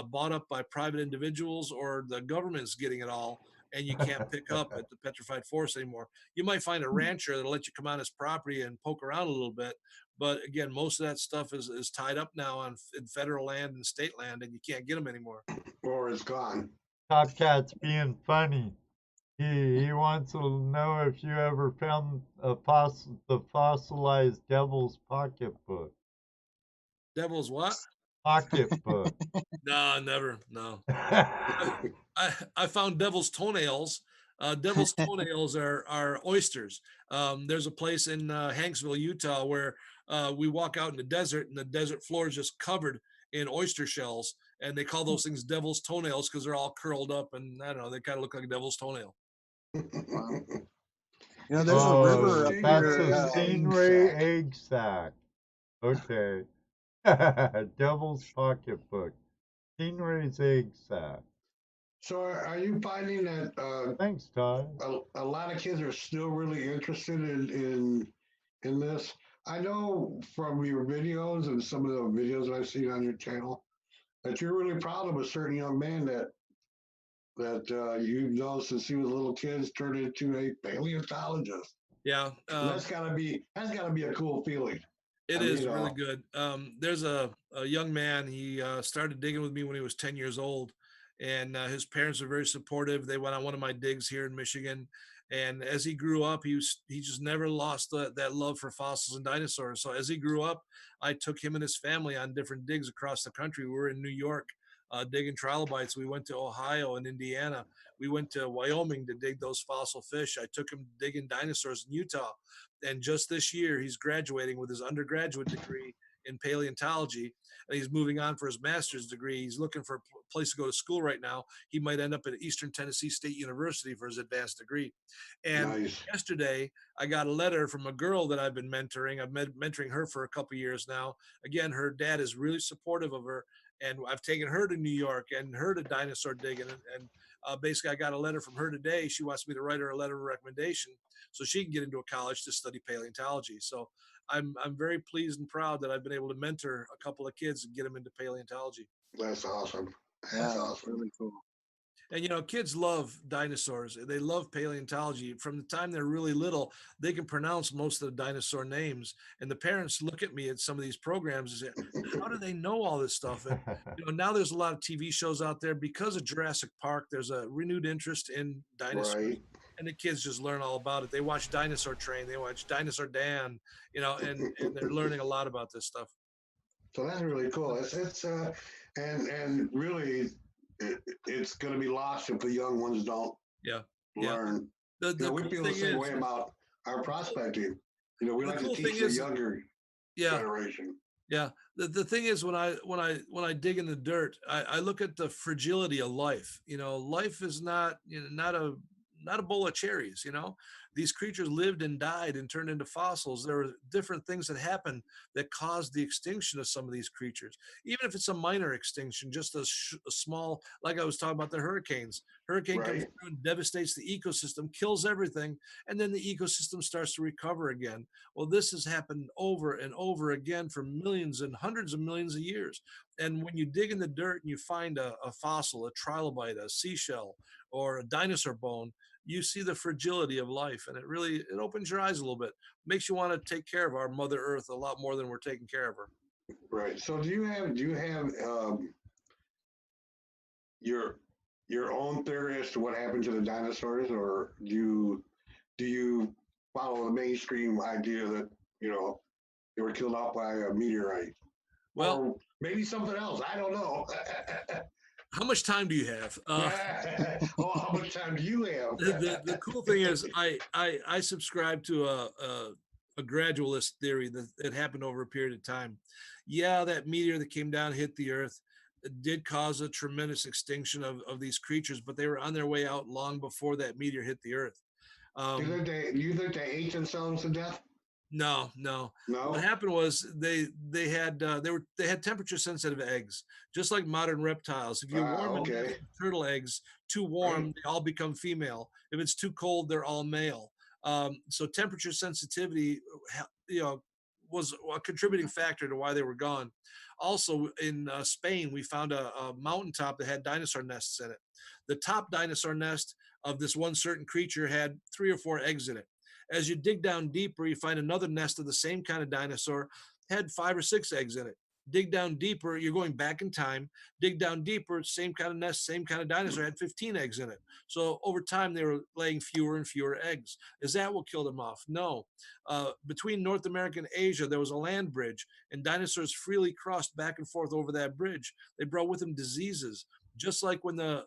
bought up by private individuals or the government's getting it all, and you can't pick up at the petrified forest anymore. You might find a rancher that'll let you come on his property and poke around a little bit. But again, most of that stuff is tied up now in federal land and state land, and you can't get them anymore. Or it's gone. Top Cat's being funny. He wants to know if you ever found the fossilized devil's pocketbook. Devil's what? Pocketbook. No, never. No. I found devil's toenails. Devil's toenails are oysters. There's a place in Hanksville, Utah, where we walk out in the desert, and the desert floor is just covered in oyster shells, and they call those things devil's toenails because they're all curled up, and I don't know, they kind of look like a devil's toanail. Wow. There's a river up that's here. a stingray egg sac. Okay. Devil's pocketbook. Stingray's egg sac. So are you finding that thanks, Todd. A lot of kids are still really interested in this? I know from your videos and some of the videos that I've seen on your channel that you're really proud of a certain young man that you've known since he was a little kid turned into a paleontologist. Yeah. That's gotta be a cool feeling. It is really good. There's a young man, he started digging with me when he was 10 years old, and his parents were very supportive. They went on one of my digs here in Michigan, and as he grew up, he just never lost that love for fossils and dinosaurs. So as he grew up, I took him and his family on different digs across the country. We were in New York digging trilobites. We went to Ohio and Indiana. We went to Wyoming to dig those fossil fish. I took him digging dinosaurs in Utah. And just this year, he's graduating with his undergraduate degree in paleontology, and he's moving on for his master's degree. He's looking for a place to go to school right now. He might end up at Eastern Tennessee State University for his advanced degree. And yesterday, I got a letter from a girl that I've been mentoring. I've been mentoring her for a couple years now. Again, her dad is really supportive of her, and I've taken her to New York and her to dinosaur digging. And basically, I got a letter from her today. She wants me to write her a letter of recommendation so she can get into a college to study paleontology. So I'm very pleased and proud that I've been able to mentor a couple of kids and get them into paleontology. That's awesome. That's Yeah, awesome. really cool. And kids love dinosaurs. They love paleontology. From the time they're really little, they can pronounce most of the dinosaur names. And the parents look at me at some of these programs and say, "How do they know all this stuff?" And now there's a lot of TV shows out there because of Jurassic Park. There's a renewed interest in dinosaurs, Right. and the kids just learn all about it. They watch Dinosaur Train, they watch Dinosaur Dan, and they're learning a lot about this stuff. So that's really cool. It's and really it's going to be lost if the young ones don't Yeah, yeah. learn. The We cool feel the thing same is, way about our prospecting. We the like to cool thing teach the is, younger yeah, generation. yeah. The thing is, when I dig in the dirt, I look at the fragility of life. Life is not not a bowl of cherries. These creatures lived and died and turned into fossils. There were different things that happened that caused the extinction of some of these creatures. Even if it's a minor extinction, just a small, like I was talking about the hurricanes. Hurricane comes Right. through and devastates the ecosystem, kills everything, and then the ecosystem starts to recover again. Well, this has happened over and over again for millions and hundreds of millions of years. And when you dig in the dirt and you find a fossil, a trilobite, a seashell, or a dinosaur bone, you see the fragility of life, and it opens your eyes a little bit. Makes you want to take care of our Mother Earth a lot more than we're taking care of her. Right. So do you have your own theory as to what happened to the dinosaurs, or do you follow the mainstream idea that they were killed off by a meteorite, Well, or maybe something else? I don't know. how much time do you have? Oh, how much time do you have? The cool thing is, I subscribe to a gradualist theory that it happened over a period of time. Yeah, that meteor that came down hit the Earth did cause a tremendous extinction of these creatures, but they were on their way out long before that meteor hit the Earth. Do Um, you think they ate themselves to death? No, no. What No. happened was they had temperature sensitive eggs, just like modern reptiles. If you warm a nest Okay. of turtle eggs too Right. warm, they all become female. If it's too cold, they're all male. So temperature sensitivity, you know, was a contributing factor to why they were gone. Also, in Spain, we found a mountaintop that had dinosaur nests in it. The top dinosaur nest of this one certain creature had 3 or 4 eggs in it. As you dig down deeper, you find another nest of the same kind of dinosaur, had 5 or 6 eggs in it. Dig down deeper, you're going back in time. Dig down deeper, same kind of nest, same kind of dinosaur, had 15 eggs in it. So over time, they were laying fewer and fewer eggs. Is that what killed them off? No. Between North America and Asia, there was a land bridge, and dinosaurs freely crossed back and forth over that bridge. They brought with them diseases, just like when the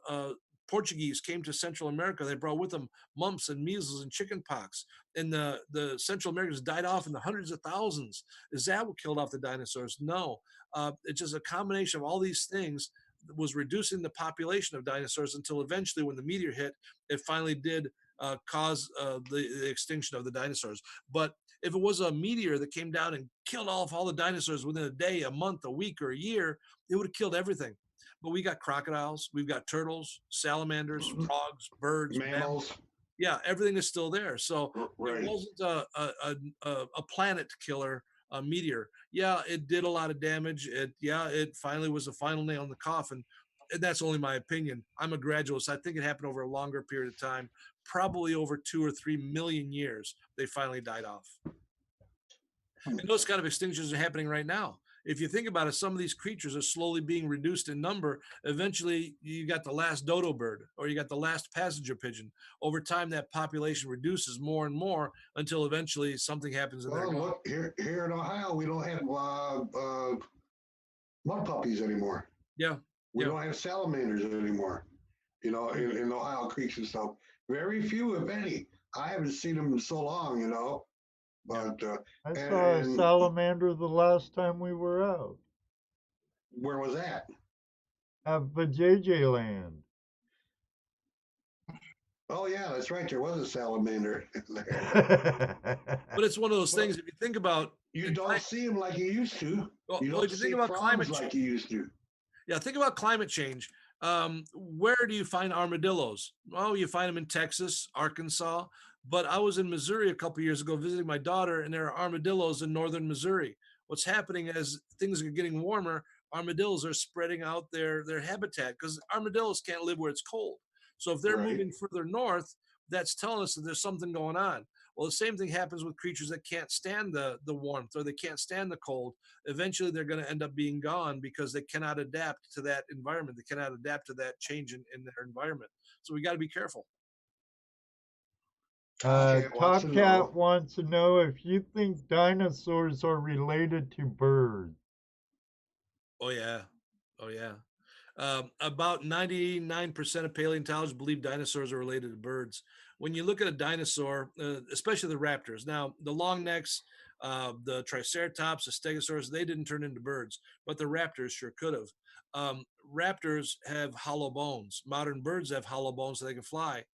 Portuguese came to Central America, they brought with them mumps and measles and chicken pox, and the Central Americans died off in the hundreds of thousands. Is that what killed off the dinosaurs? No, it's just a combination of all these things that was reducing the population of dinosaurs until eventually, when the meteor hit, it finally did cause the extinction of the dinosaurs. But if it was a meteor that came down and killed off all the dinosaurs within a day, a month, a week, or a year, it would have killed everything. But we got crocodiles, we've got turtles, salamanders, frogs, birds, mammals. Mammals. Yeah, everything is still there. So it Right. wasn't a planet killer, a meteor. Yeah, it did a lot of damage. It finally was the final nail in the coffin. And that's only my opinion. I'm a gradualist. I think it happened over a longer period of time, probably over 2 or 3 million years. They finally died off. And those kind of extinctions are happening right now. If you think about it, some of these creatures are slowly being reduced in number. Eventually, you got the last dodo bird or you got the last passenger pigeon. Over time, that population reduces more and more until eventually something happens and they're Well, gone. look here in Ohio, we don't have mud puppies anymore. Yeah. We Yeah. don't have salamanders anymore. In Ohio creeks and stuff. Very few, if any. I haven't seen them in so long. But I and, saw a and salamander the last time we were out where was that? at Vajayjay Land. Oh yeah, that's right. There was a salamander But it's one of those things. If you think about, you don't see them like you used to. well, You if don't you see think about climate frogs like you used to. Yeah, think about climate change. Where do you find armadillos? Well, you find them in Texas, Arkansas. But I was in Missouri a couple years ago visiting my daughter, and there are armadillos in northern Missouri. What's happening as things are getting warmer, armadillos are spreading out their habitat because armadillos can't live where it's cold. So if they're Right. moving further north, that's telling us that there's something going on. Well, the same thing happens with creatures that can't stand the warmth or they can't stand the cold. Eventually, they're going to end up being gone because they cannot adapt to that environment. They cannot adapt to that change in their environment. So we got to be careful. Wants to Top know. Cat wants to know if you think dinosaurs are related to birds. Oh yeah, oh yeah. About 99% of paleontologists believe dinosaurs are related to birds. When you look at a dinosaur, especially the raptors, now the long necks, the Triceratops, the Stegosaurus, they didn't turn into birds, but the raptors sure could have. Raptors have hollow bones. Modern birds have hollow bones so they can fly.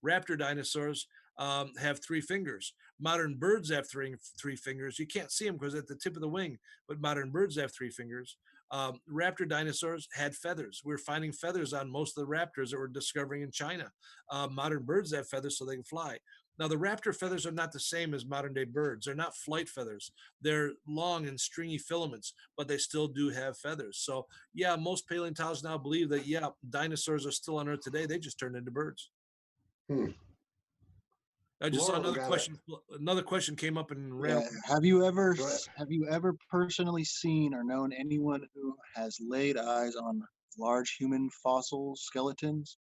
Raptor dinosaurs have 3 fingers. Modern birds have three fingers. You can't see them because at the tip of the wing, but modern birds have 3 fingers. Raptor dinosaurs had feathers. We're finding feathers on most of the raptors that we're discovering in China. Modern birds have feathers so they can fly. Now, the raptor feathers are not the same as modern day birds. They're not flight feathers. They're long and stringy filaments, but they still do have feathers. So, yeah, most paleontologists now believe that, yeah, dinosaurs are still on Earth today. They just turned into birds. Hmm. I just saw Laura another got question. Another question came up in Yeah. random. Have you Go ahead. ever personally seen or known anyone who has laid eyes on large human fossil skeletons?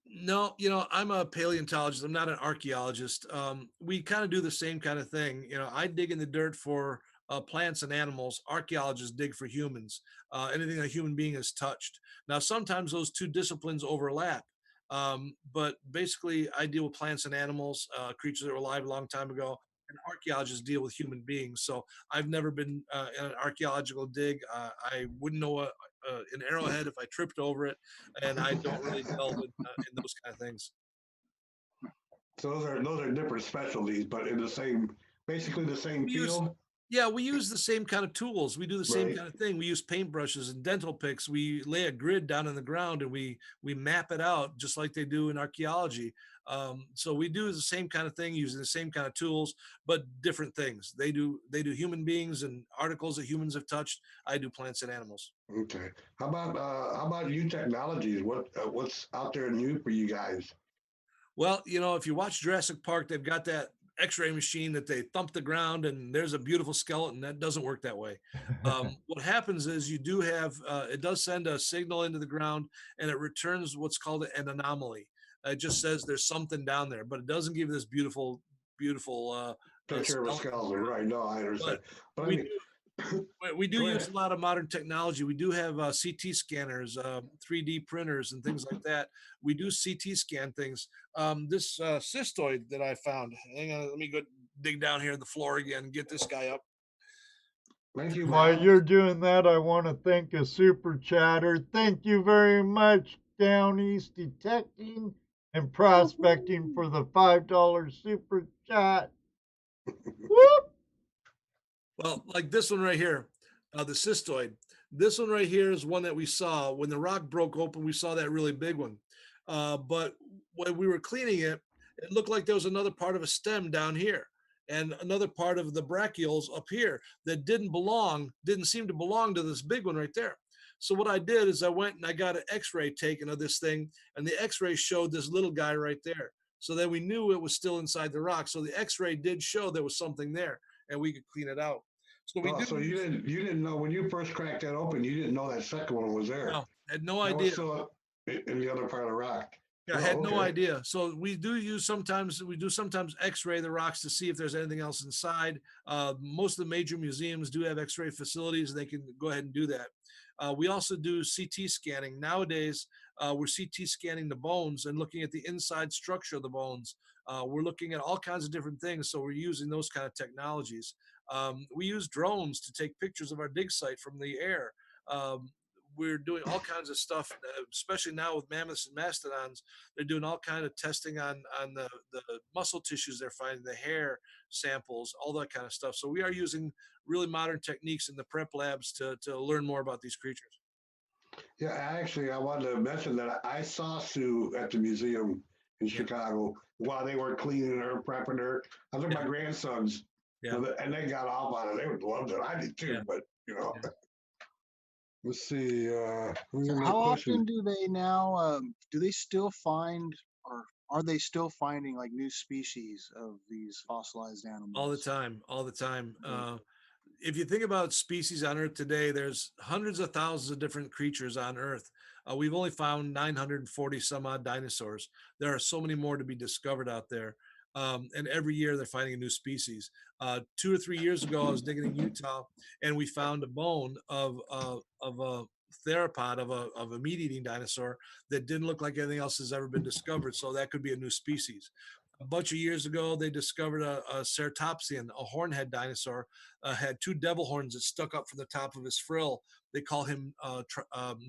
No, you know, I'm a paleontologist. I'm not an archaeologist. We kind of do the same kind of thing. You know, I dig in the dirt for plants and animals. Archaeologists dig for humans, anything a human being has touched. Now, sometimes those two disciplines overlap. But basically, I deal with plants and animals, creatures that were alive a long time ago, and archaeologists deal with human beings. So I've never been in an archaeological dig. I wouldn't know an arrowhead if I tripped over it, and I don't really delve in those kind of things. So those are different specialties, but in the same, basically the same We use field, Yeah, we use the same kind of tools. We do the same right? kind of thing. We use paintbrushes and dental picks. We lay a grid down in the ground and we map it out just like they do in archaeology. So we do the same kind of thing using the same kind of tools, but different things. They do human beings and articles that humans have touched. I do plants and animals. Okay. How about new technologies? What's out there new for you guys? Well, you know, if you watch Jurassic Park, they've got that X-ray machine that they thump the ground, and there's a beautiful skeleton. That doesn't work that way. What happens is you do have it does send a signal into the ground, and it returns what's called an anomaly. It just says there's something down there, but it doesn't give this beautiful Picture of a skeleton. skeleton, right? No, I But understand. But I we mean, we do go use ahead. a lot of modern technology. We do have CT scanners, 3D printers, and things like that. We do CT scan things. This cystoid that I found. Hang on, let me go dig down here in the floor again and get this guy up. Thank you, While Matt. you're doing that, I want to thank a super chatter. Thank you very much, Down East Detecting and Prospecting for the $5 super chat. Whoop! Well, like this one right here, the cystoid. This one right here is one that we saw when the rock broke open. We saw that really big one. But when we were cleaning it, it looked like there was another part of a stem down here and another part of the brachioles up here that didn't seem to belong to this big one right there. So what I did is I went and I got an X-ray taken of this thing, and the X-ray showed this little guy right there. So then we knew it was still inside the rock. So the X-ray did show there was something there, and we could clean it out. So we Oh, do so use, you didn't know when you first cracked that open, you didn't know that second one was there. no, had no That was idea. still in the other part of the rock. Yeah, I had Oh, no okay. idea. So we do sometimes X-ray the rocks to see if there's anything else inside. Most of the major museums do have X-ray facilities, and they can go ahead and do that. We also do CT scanning. Nowadays, we're CT scanning the bones and looking at the inside structure of the bones. We're looking at all kinds of different things. So we're using those kind of technologies. We use drones to take pictures of our dig site from the air. We're doing all kinds of stuff, especially now with mammoths and mastodons. They're doing all kind of testing on the muscle tissues they're finding, the hair samples, all that kind of stuff. So we are using really modern techniques in the prep labs to learn more about these creatures. Yeah, actually, I wanted to mention that I saw Sue at the museum in Yeah, Chicago while they were cleaning her, prepping her. I took yeah, my grandsons, yeah, and they got off on it. They would loved it. I did too, yeah, but you know, yeah. Let's see. Who's So another how question? often do they now, do they still find, or are they still finding like new species of these fossilized animals? All the time, all the time. Mhm. If you think about species on Earth today, there's hundreds of thousands of different creatures on Earth. We've only found 940 some odd dinosaurs. There are so many more to be discovered out there. And every year they're finding a new species. 2 or 3 years ago, I was digging in Utah, and we found a bone of a theropod of a meat-eating dinosaur that didn't look like anything else has ever been discovered. So that could be a new species. A bunch of years ago, they discovered a ceratopsian, a hornhead dinosaur, had two devil horns that stuck up from the top of his frill. They call him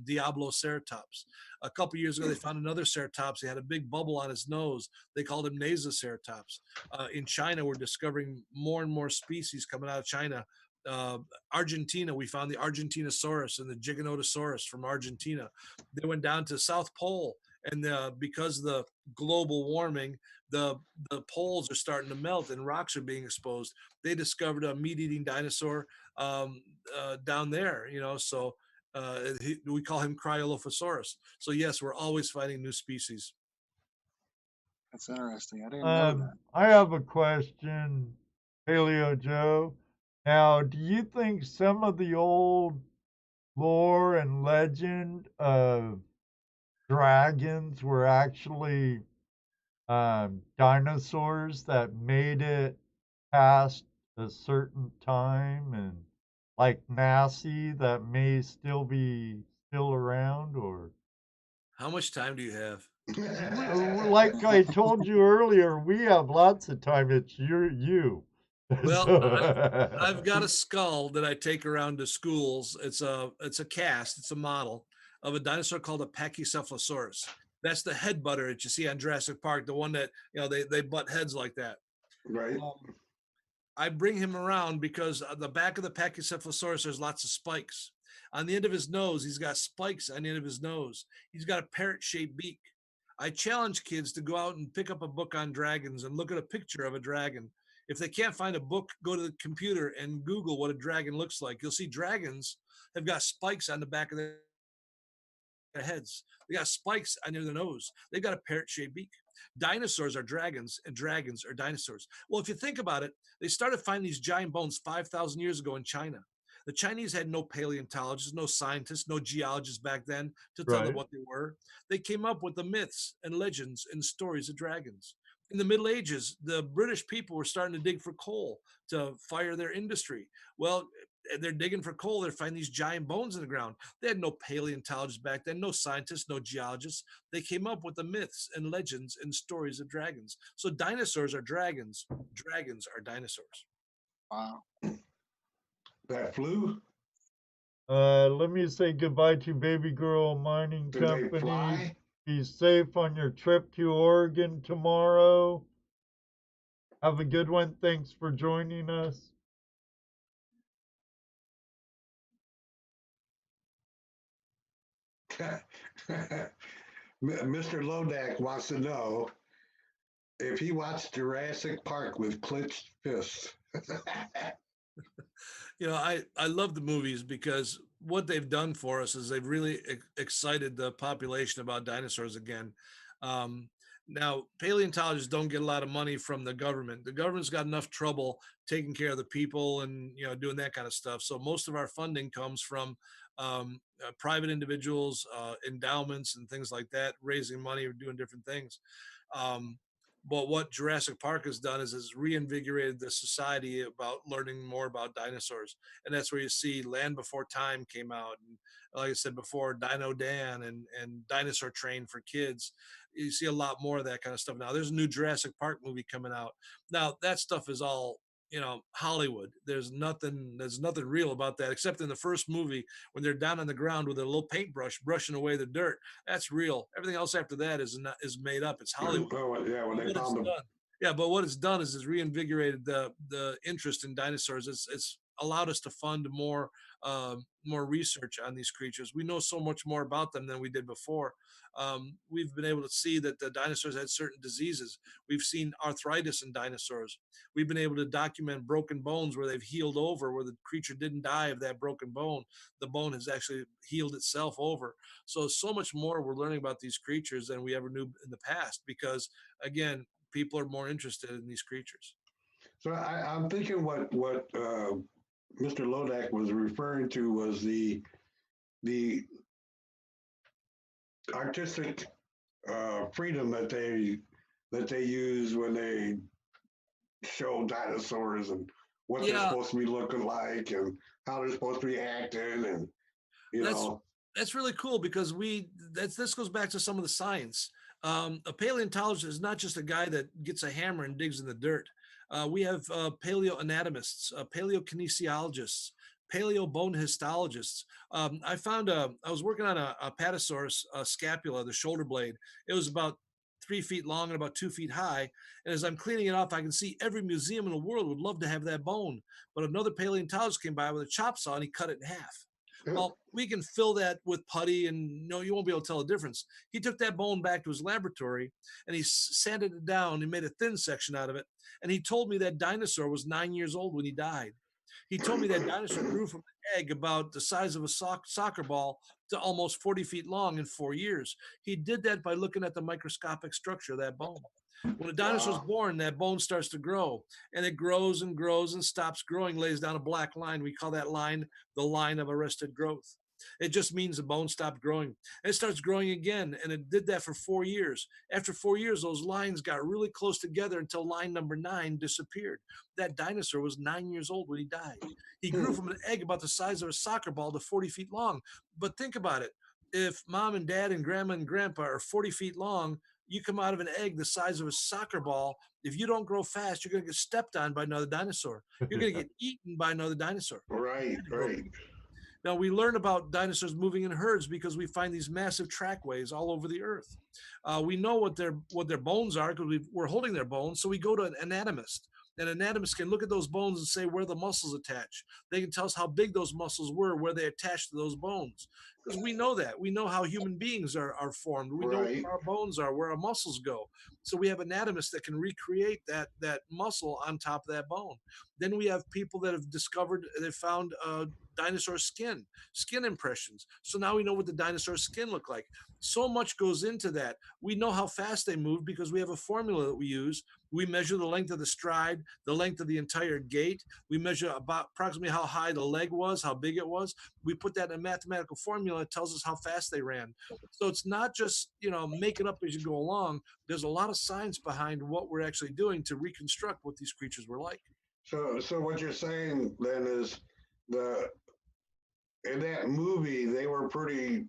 Diablo ceratops. A couple years ago, they found another ceratops. He had a big bubble on his nose. They called him Nasoceratops. In China, we're discovering more and more species coming out of China. Argentina, we found the Argentinosaurus and the Giganotosaurus from Argentina. They went down to South Pole, and because of the global warming, the the poles are starting to melt and rocks are being exposed. They discovered a meat-eating dinosaur down there, so we call him Cryolophosaurus. So yes, we're always finding new species. That's interesting. I didn't know that. I have a question, Paleo Joe. Now, do you think some of the old lore and legend of dragons were actually dinosaurs that made it past a certain time, and like Nassie that may still be still around, or How much time do you have? like I told you earlier, we have lots of time. It's you. Well, I've got So, a skull that I take around to schools. It's a cast, it's a model of a dinosaur called a Pachycephalosaurus. That's the head butter that you see on Jurassic Park, the one that they butt heads like that. Right. Um, I bring him around because on the back of the Pachycephalosaurus there's lots of spikes. On the end of his nose, he's got spikes on the end of his nose. He's got a parrot-shaped beak. I challenge kids to go out and pick up a book on dragons and look at a picture of a dragon. If they can't find a book, go to the computer and Google what a dragon looks like. You'll see dragons have got spikes on the back of their heads. They got spikes on their nose. They've got a parrot-shaped beak. Dinosaurs are dragons, and dragons are dinosaurs. Well, if you think about it, they started finding these giant bones 5,000 years ago in China. The Chinese had no paleontologists, no scientists, no geologists back then to tell them right. what they were. They came up with the myths and legends and stories of dragons. In the Middle Ages, the British people were starting to dig for coal to fire their industry. Well, they're digging for coal. They're finding these giant bones in the ground. They had no paleontologists back then, no scientists, no geologists. They came up with the myths and legends and stories of dragons. So dinosaurs are dragons. Dragons are dinosaurs. Wow. That flew? Let me say goodbye to Baby Girl Mining Did they Company. fly? Be safe on your trip to Oregon tomorrow. Have a good one. Thanks for joining us. Mr. Lodak wants to know if he watched Jurassic Park with clenched fists. I love the movies because what they've done for us is they've really excited the population about dinosaurs again. Um, Now, paleontologists don't get a lot of money from the government. The government's got enough trouble taking care of the people and doing that kind of stuff. So most of our funding comes from private individuals, endowments, and things like that, raising money or doing different things. Um, but what Jurassic Park has done is reinvigorated the society about learning more about dinosaurs, and that's where you see Land Before Time came out, and like I said before, Dino Dan and Dinosaur Train for kids. You see a lot more of that kind of stuff now. There's a new Jurassic Park movie coming out. Now that stuff is all Hollywood. There's nothing real about that except in the first movie when they're down on the ground with a little paintbrush brushing away the dirt. That's real. Everything else after that is made up. It's Hollywood. Oh, yeah, when But they what it's found them. done, yeah, but what it's done is it's reinvigorated the interest in dinosaurs. It's allowed us to fund more research on these creatures. We know so much more about them than we did before. We've been able to see that the dinosaurs had certain diseases. We've seen arthritis in dinosaurs. We've been able to document broken bones where they've healed over, where the creature didn't die of that broken bone. The bone has actually healed itself over. So much more we're learning about these creatures than we ever knew in the past, because again, people are more interested in these creatures. So I'm thinking what Mr. Lodak was referring to was the artistic freedom that they use when they show dinosaurs and what they're supposed to be looking like and how they're supposed to be acting, and that's really cool, because this goes back to some of the science. A paleontologist is not just a guy that gets a hammer and digs in the dirt. We have paleoanatomists, paleokinesiologists, paleo bone histologists. I was working on a Apatosaurus scapula, the shoulder blade. It was about 3 feet long and about 2 feet high. And as I'm cleaning it off, I can see every museum in the world would love to have that bone. But another paleontologist came by with a chop saw and he cut it in half. Well, we can fill that with putty and no, you won't be able to tell the difference. He took that bone back to his laboratory and he sanded it down. He made a thin section out of it. And he told me that dinosaur was 9 years old when he died. He told me that dinosaur grew from an egg about the size of a soccer ball to almost 40 feet long in 4 years. He did that by looking at the microscopic structure of that bone. When a dinosaur is born, that bone starts to grow, and it grows and grows and stops growing, lays down a black line. We call that line the line of arrested growth. It just means the bone stopped growing. And it starts growing again, and it did that for 4 years. After 4 years, those lines got really close together until line number 9 disappeared. That dinosaur was 9 years old when he died. He grew from an egg about the size of a soccer ball to 40 feet long. But think about it. If mom and dad and grandma and grandpa are 40 feet long, you come out of an egg the size of a soccer ball. If you don't grow fast, you're going to get stepped on by another dinosaur. You're going to get eaten by another dinosaur. Right. Now, we learn about dinosaurs moving in herds because we find these massive trackways all over the earth. We know what their bones are because we're holding their bones. So we go to an anatomist. An anatomist can look at those bones and say where the muscles attach. They can tell us how big those muscles were, where they attach to those bones. Because we know that. We know how human beings are formed. We know where our bones are, where our muscles go. So we have anatomists that can recreate that muscle on top of that bone. Then we have people that have found dinosaur skin impressions. So now we know what the dinosaur skin looked like. So much goes into that. We know how fast they move because we have a formula that we use. We measure the length of the stride, the length of the entire gait. We measure about approximately how high the leg was, how big it was. We put that in a mathematical formula. It tells us how fast they ran. So it's not just, make it up as you go along. There's a lot of science behind what we're actually doing to reconstruct what these creatures were like. So what you're saying then is in that movie, they were pretty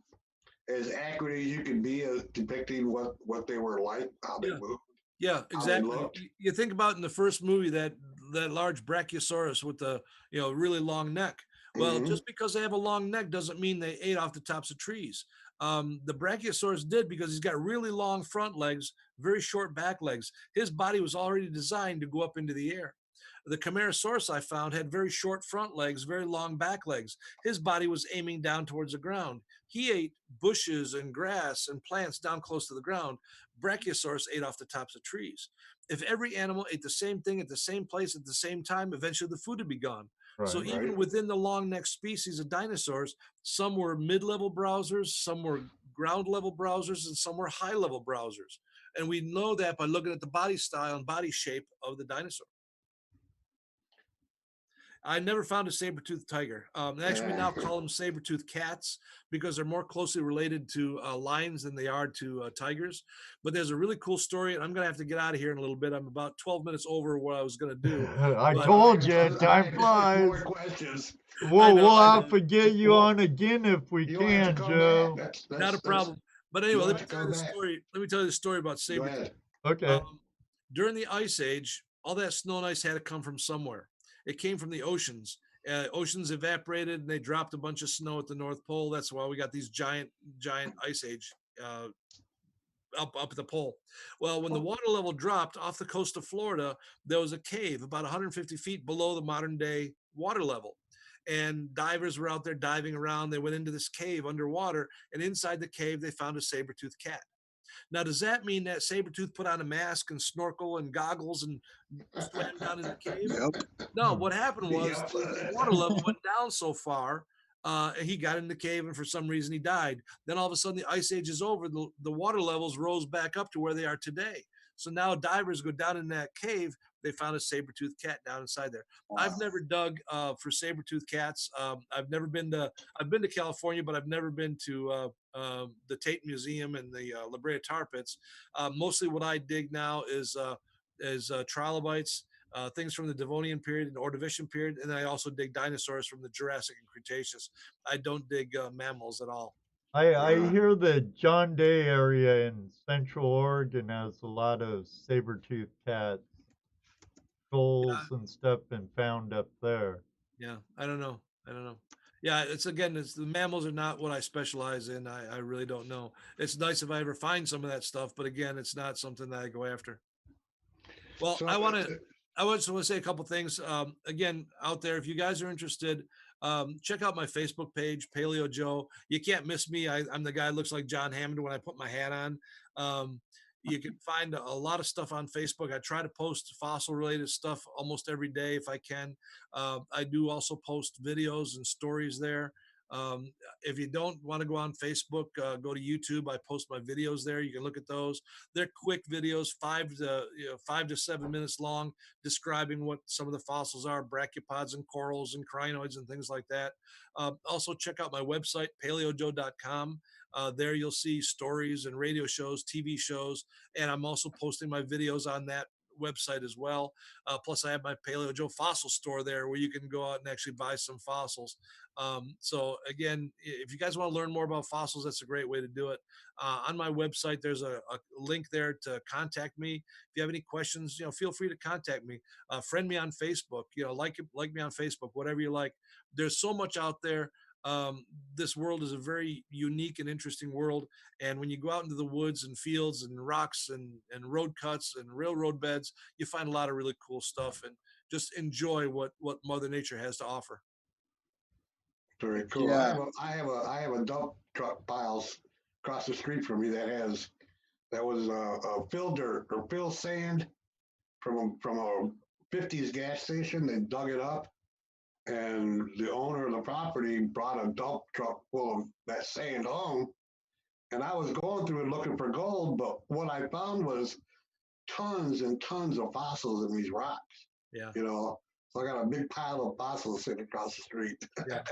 as accurate as you could be as depicting what they were like, how they moved. Yeah, exactly. You think about in the first movie that large Brachiosaurus with the really long neck. Well, just because they have a long neck doesn't mean they ate off the tops of trees. The Brachiosaurus did because he's got really long front legs, very short back legs. His body was already designed to go up into the air. The Camarasaurus I found had very short front legs, very long back legs. His body was aiming down towards the ground. He ate bushes and grass and plants down close to the ground. Brachiosaurus ate off the tops of trees. If every animal ate the same thing at the same place at the same time, eventually the food would be gone. So even within the long-necked species of dinosaurs, some were mid-level browsers, some were ground-level browsers, and some were high-level browsers. And we know that by looking at the body style and body shape of the dinosaur. I never found a saber-toothed tiger. Actually, we now call them saber-toothed cats because they're more closely related to lions than they are to tigers. But there's a really cool story, and I'm going to have to get out of here in a little bit. I'm about 12 minutes over what I was going to do. I told you, time flies. More questions. We'll have to get you on again if we can, Joe. Not a problem. But anyway, let me tell you the story about saber-tooth. Okay. During the Ice Age, all that snow and ice had to come from somewhere. It came from the oceans. Oceans evaporated and they dropped a bunch of snow at the North Pole. That's why we got these giant Ice Age up at the pole. Well, when the water level dropped off the coast of Florida, there was a cave about 150 feet below the modern day water level. And divers were out there diving around. They went into this cave underwater, and inside the cave, they found a saber-toothed cat. Now, does that mean that Sabretooth put on a mask and snorkel and goggles and swam down in the cave? Yep. No, what happened was Yep. the water level went down so far, and he got in the cave, and for some reason he died. Then all of a sudden, the ice age is over. The water levels rose back up to where they are today. So now divers go down in that cave. They found a saber-toothed cat down inside there. I've never dug for saber-toothed cats. I've been to California, but I've never been to the Tate Museum and the La Brea tar pits. Mostly what I dig now is trilobites, things from the Devonian period and Ordovician period, and I also dig dinosaurs from the Jurassic and Cretaceous. I don't dig mammals at all. I hear the John Day area in Central Oregon has a lot of saber-toothed cats, skulls and stuff been found up there. Yeah, I don't know. Yeah, it's the mammals are not what I specialize in. I really don't know. It's nice if I ever find some of that stuff, but again, it's not something that I go after. Well, So, I just want to say a couple things. Again, out there, if you guys are interested, check out my Facebook page, Paleo Joe. You can't miss me. I'm the guy that looks like John Hammond when I put my hat on. You can find a lot of stuff on Facebook. I try to post fossil related stuff almost every day if I can. I do also post videos and stories there. If you don't want to go on Facebook, go to YouTube. I post my videos there. You can look at those. They're quick videos, 5 to 7 minutes long, describing what some of the fossils are, brachiopods and corals and crinoids and things like that. Also, check out my website, paleojoe.com. There you'll see stories and radio shows, TV shows, and I'm also posting my videos on that website as well. Plus, I have my Paleo Joe fossil store there where you can go out and actually buy some fossils. So again, if you guys want to learn more about fossils, that's a great way to do it. On my website, there's a link there to contact me. If you have any questions, feel free to contact me. Friend me on Facebook. Like me on Facebook, whatever you like. There's so much out there. This world is a very unique and interesting world. And when you go out into the woods and fields and rocks and road cuts and railroad beds, you find a lot of really cool stuff, and just enjoy what Mother Nature has to offer. very cool. Yeah. I have a dump truck piles across the street from me that was fill dirt or fill sand from a 50s gas station. They dug it up, and the owner of the property brought a dump truck full of that sand home. And I was going through it looking for gold, but what I found was tons and tons of fossils in these rocks. Yeah. So I got a big pile of fossils sitting across the street. Yeah.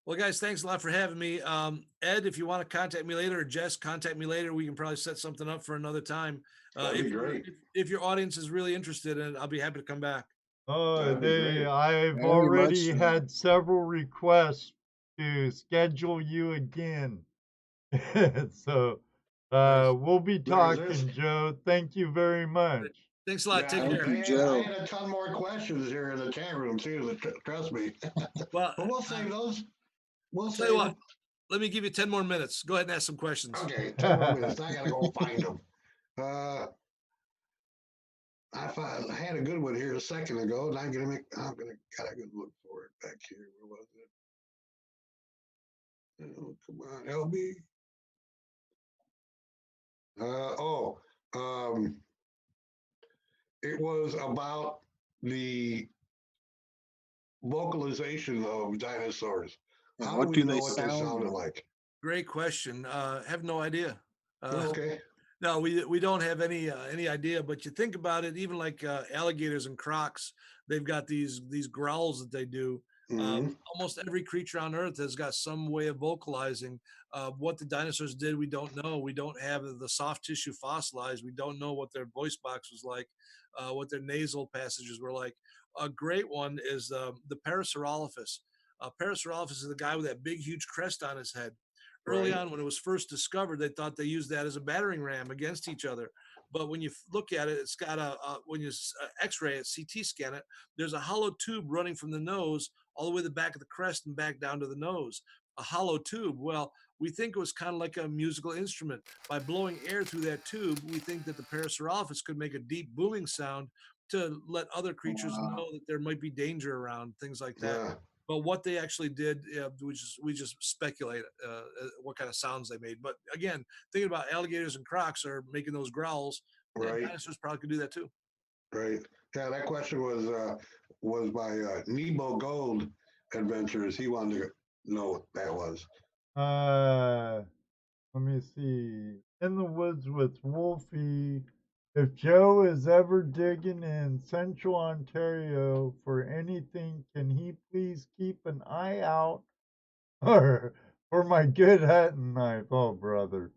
Well, guys, thanks a lot for having me. Ed, if you want to contact me later, or Jess, contact me later. We can probably set something up for another time. That'd be great. If your audience is really interested in it, I'll be happy to come back. Oh, That'd be great. I've Very already much so. had several requests to schedule you again. So we'll be talking, this. Joe. Thank you very much. Thanks a lot. Take thank care. you, Joe. I had a ton more questions here in the chat room too. Trust me. Well, But we'll save those. We'll tell save you what, them. let me give you 10 more minutes. Go ahead and ask some questions. Okay, 10 more minutes. I gotta go find them. I had a good one here a second ago, and I'm gonna gotta go look for it back here. Where was it? Oh, come on, LB. It was about the vocalization of dinosaurs. How What do we do know they what they sound sounded like? like? Great question. Have no idea. Okay. No, we don't have any idea. But you think about it, even like alligators and crocs, they've got these growls that they do. Mhm. Almost every creature on Earth has got some way of vocalizing. What the dinosaurs did, we don't know. We don't have the soft tissue fossilized. We don't know what their voice box was like, what their nasal passages were like. A great one is the Parasaurolophus. Parasaurolophus is the guy with that big, huge crest on his head. Early Right. on, when it was first discovered, they thought they used that as a battering ram against each other. But when you look at it, it's got when you X-ray it, CT scan it, there's a hollow tube running from the nose all the way to the back of the crest and back down to the nose. a hollow tube. Well, we think it was kind of like a musical instrument. By blowing air through that tube, we think that the Parasaurolophus could make a deep booming sound to let other creatures Wow. know that there might be danger around, things like that. Yeah, But what they actually did, we just speculate what kind of sounds they made. But again, thinking about alligators and crocs are making those growls, yeah, right, dinosaurs probably could do that too. right. Yeah, that question was by Nebo Gold Adventures. He wanted to know what that was. Let me see. In the woods with Wolfie. If Joe is ever digging in central Ontario for anything, can he please keep an eye out for my good hunting knife? Oh, brother.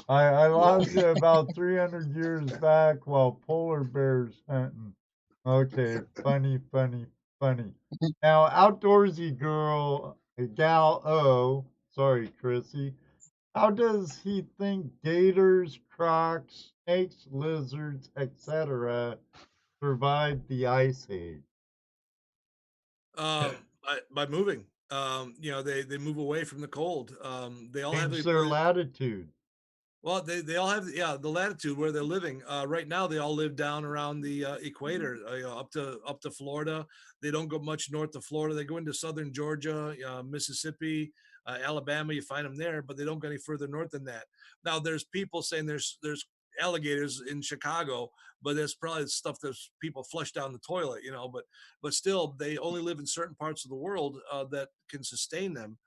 I lost Wolfie. it about 300 years back while polar bears hunting. Okay, funny, funny, funny. Now, outdoorsy gal O, sorry, Chrissy. How does he think gators, crocs, snakes, lizards, etc. survived the ice age? By moving. They move away from the cold. They all have the Change their ability. latitude. Well, they all have, yeah, the latitude where they're living. Right now, they all live down around the equator, up to Florida. They don't go much north of Florida. They go into southern Georgia, Mississippi, Alabama. You find them there, but they don't go any further north than that. Now, there's people saying there's alligators in Chicago, but that's probably stuff that people flush down the toilet, But still, they only live in certain parts of the world that can sustain them.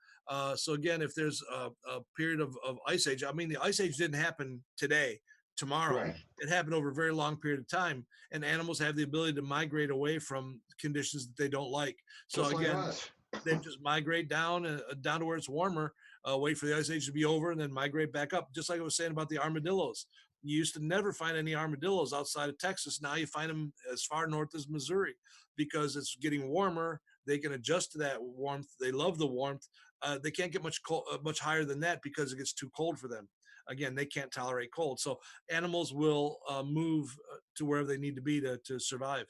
So again, if there's a period of ice age, I mean, the ice age didn't happen today, tomorrow. Right. It happened over a very long period of time, and animals have the ability to migrate away from conditions that they don't like. So Just like again, us. they just migrate down to where it's warmer, wait for the ice age to be over, and then migrate back up. Just like I was saying about the armadillos. You used to never find any armadillos outside of Texas. Now you find them as far north as Missouri because it's getting warmer. They can adjust to that warmth. They love the warmth. They can't get much higher than that because it gets too cold for them. Again, they can't tolerate cold. So animals will move to wherever they need to be to survive.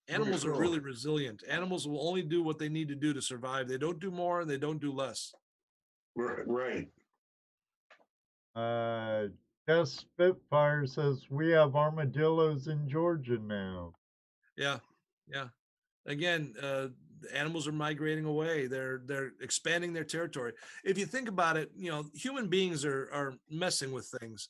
Very Animals are cool. really resilient. Animals will only do what they need to do to survive. They don't do more and they don't do less. Right. Uh, Jeff Spitfire says we have armadillos in Georgia now. Yeah, yeah. Again, the animals are migrating away. They're expanding their territory. If you think about it, human beings are messing with things.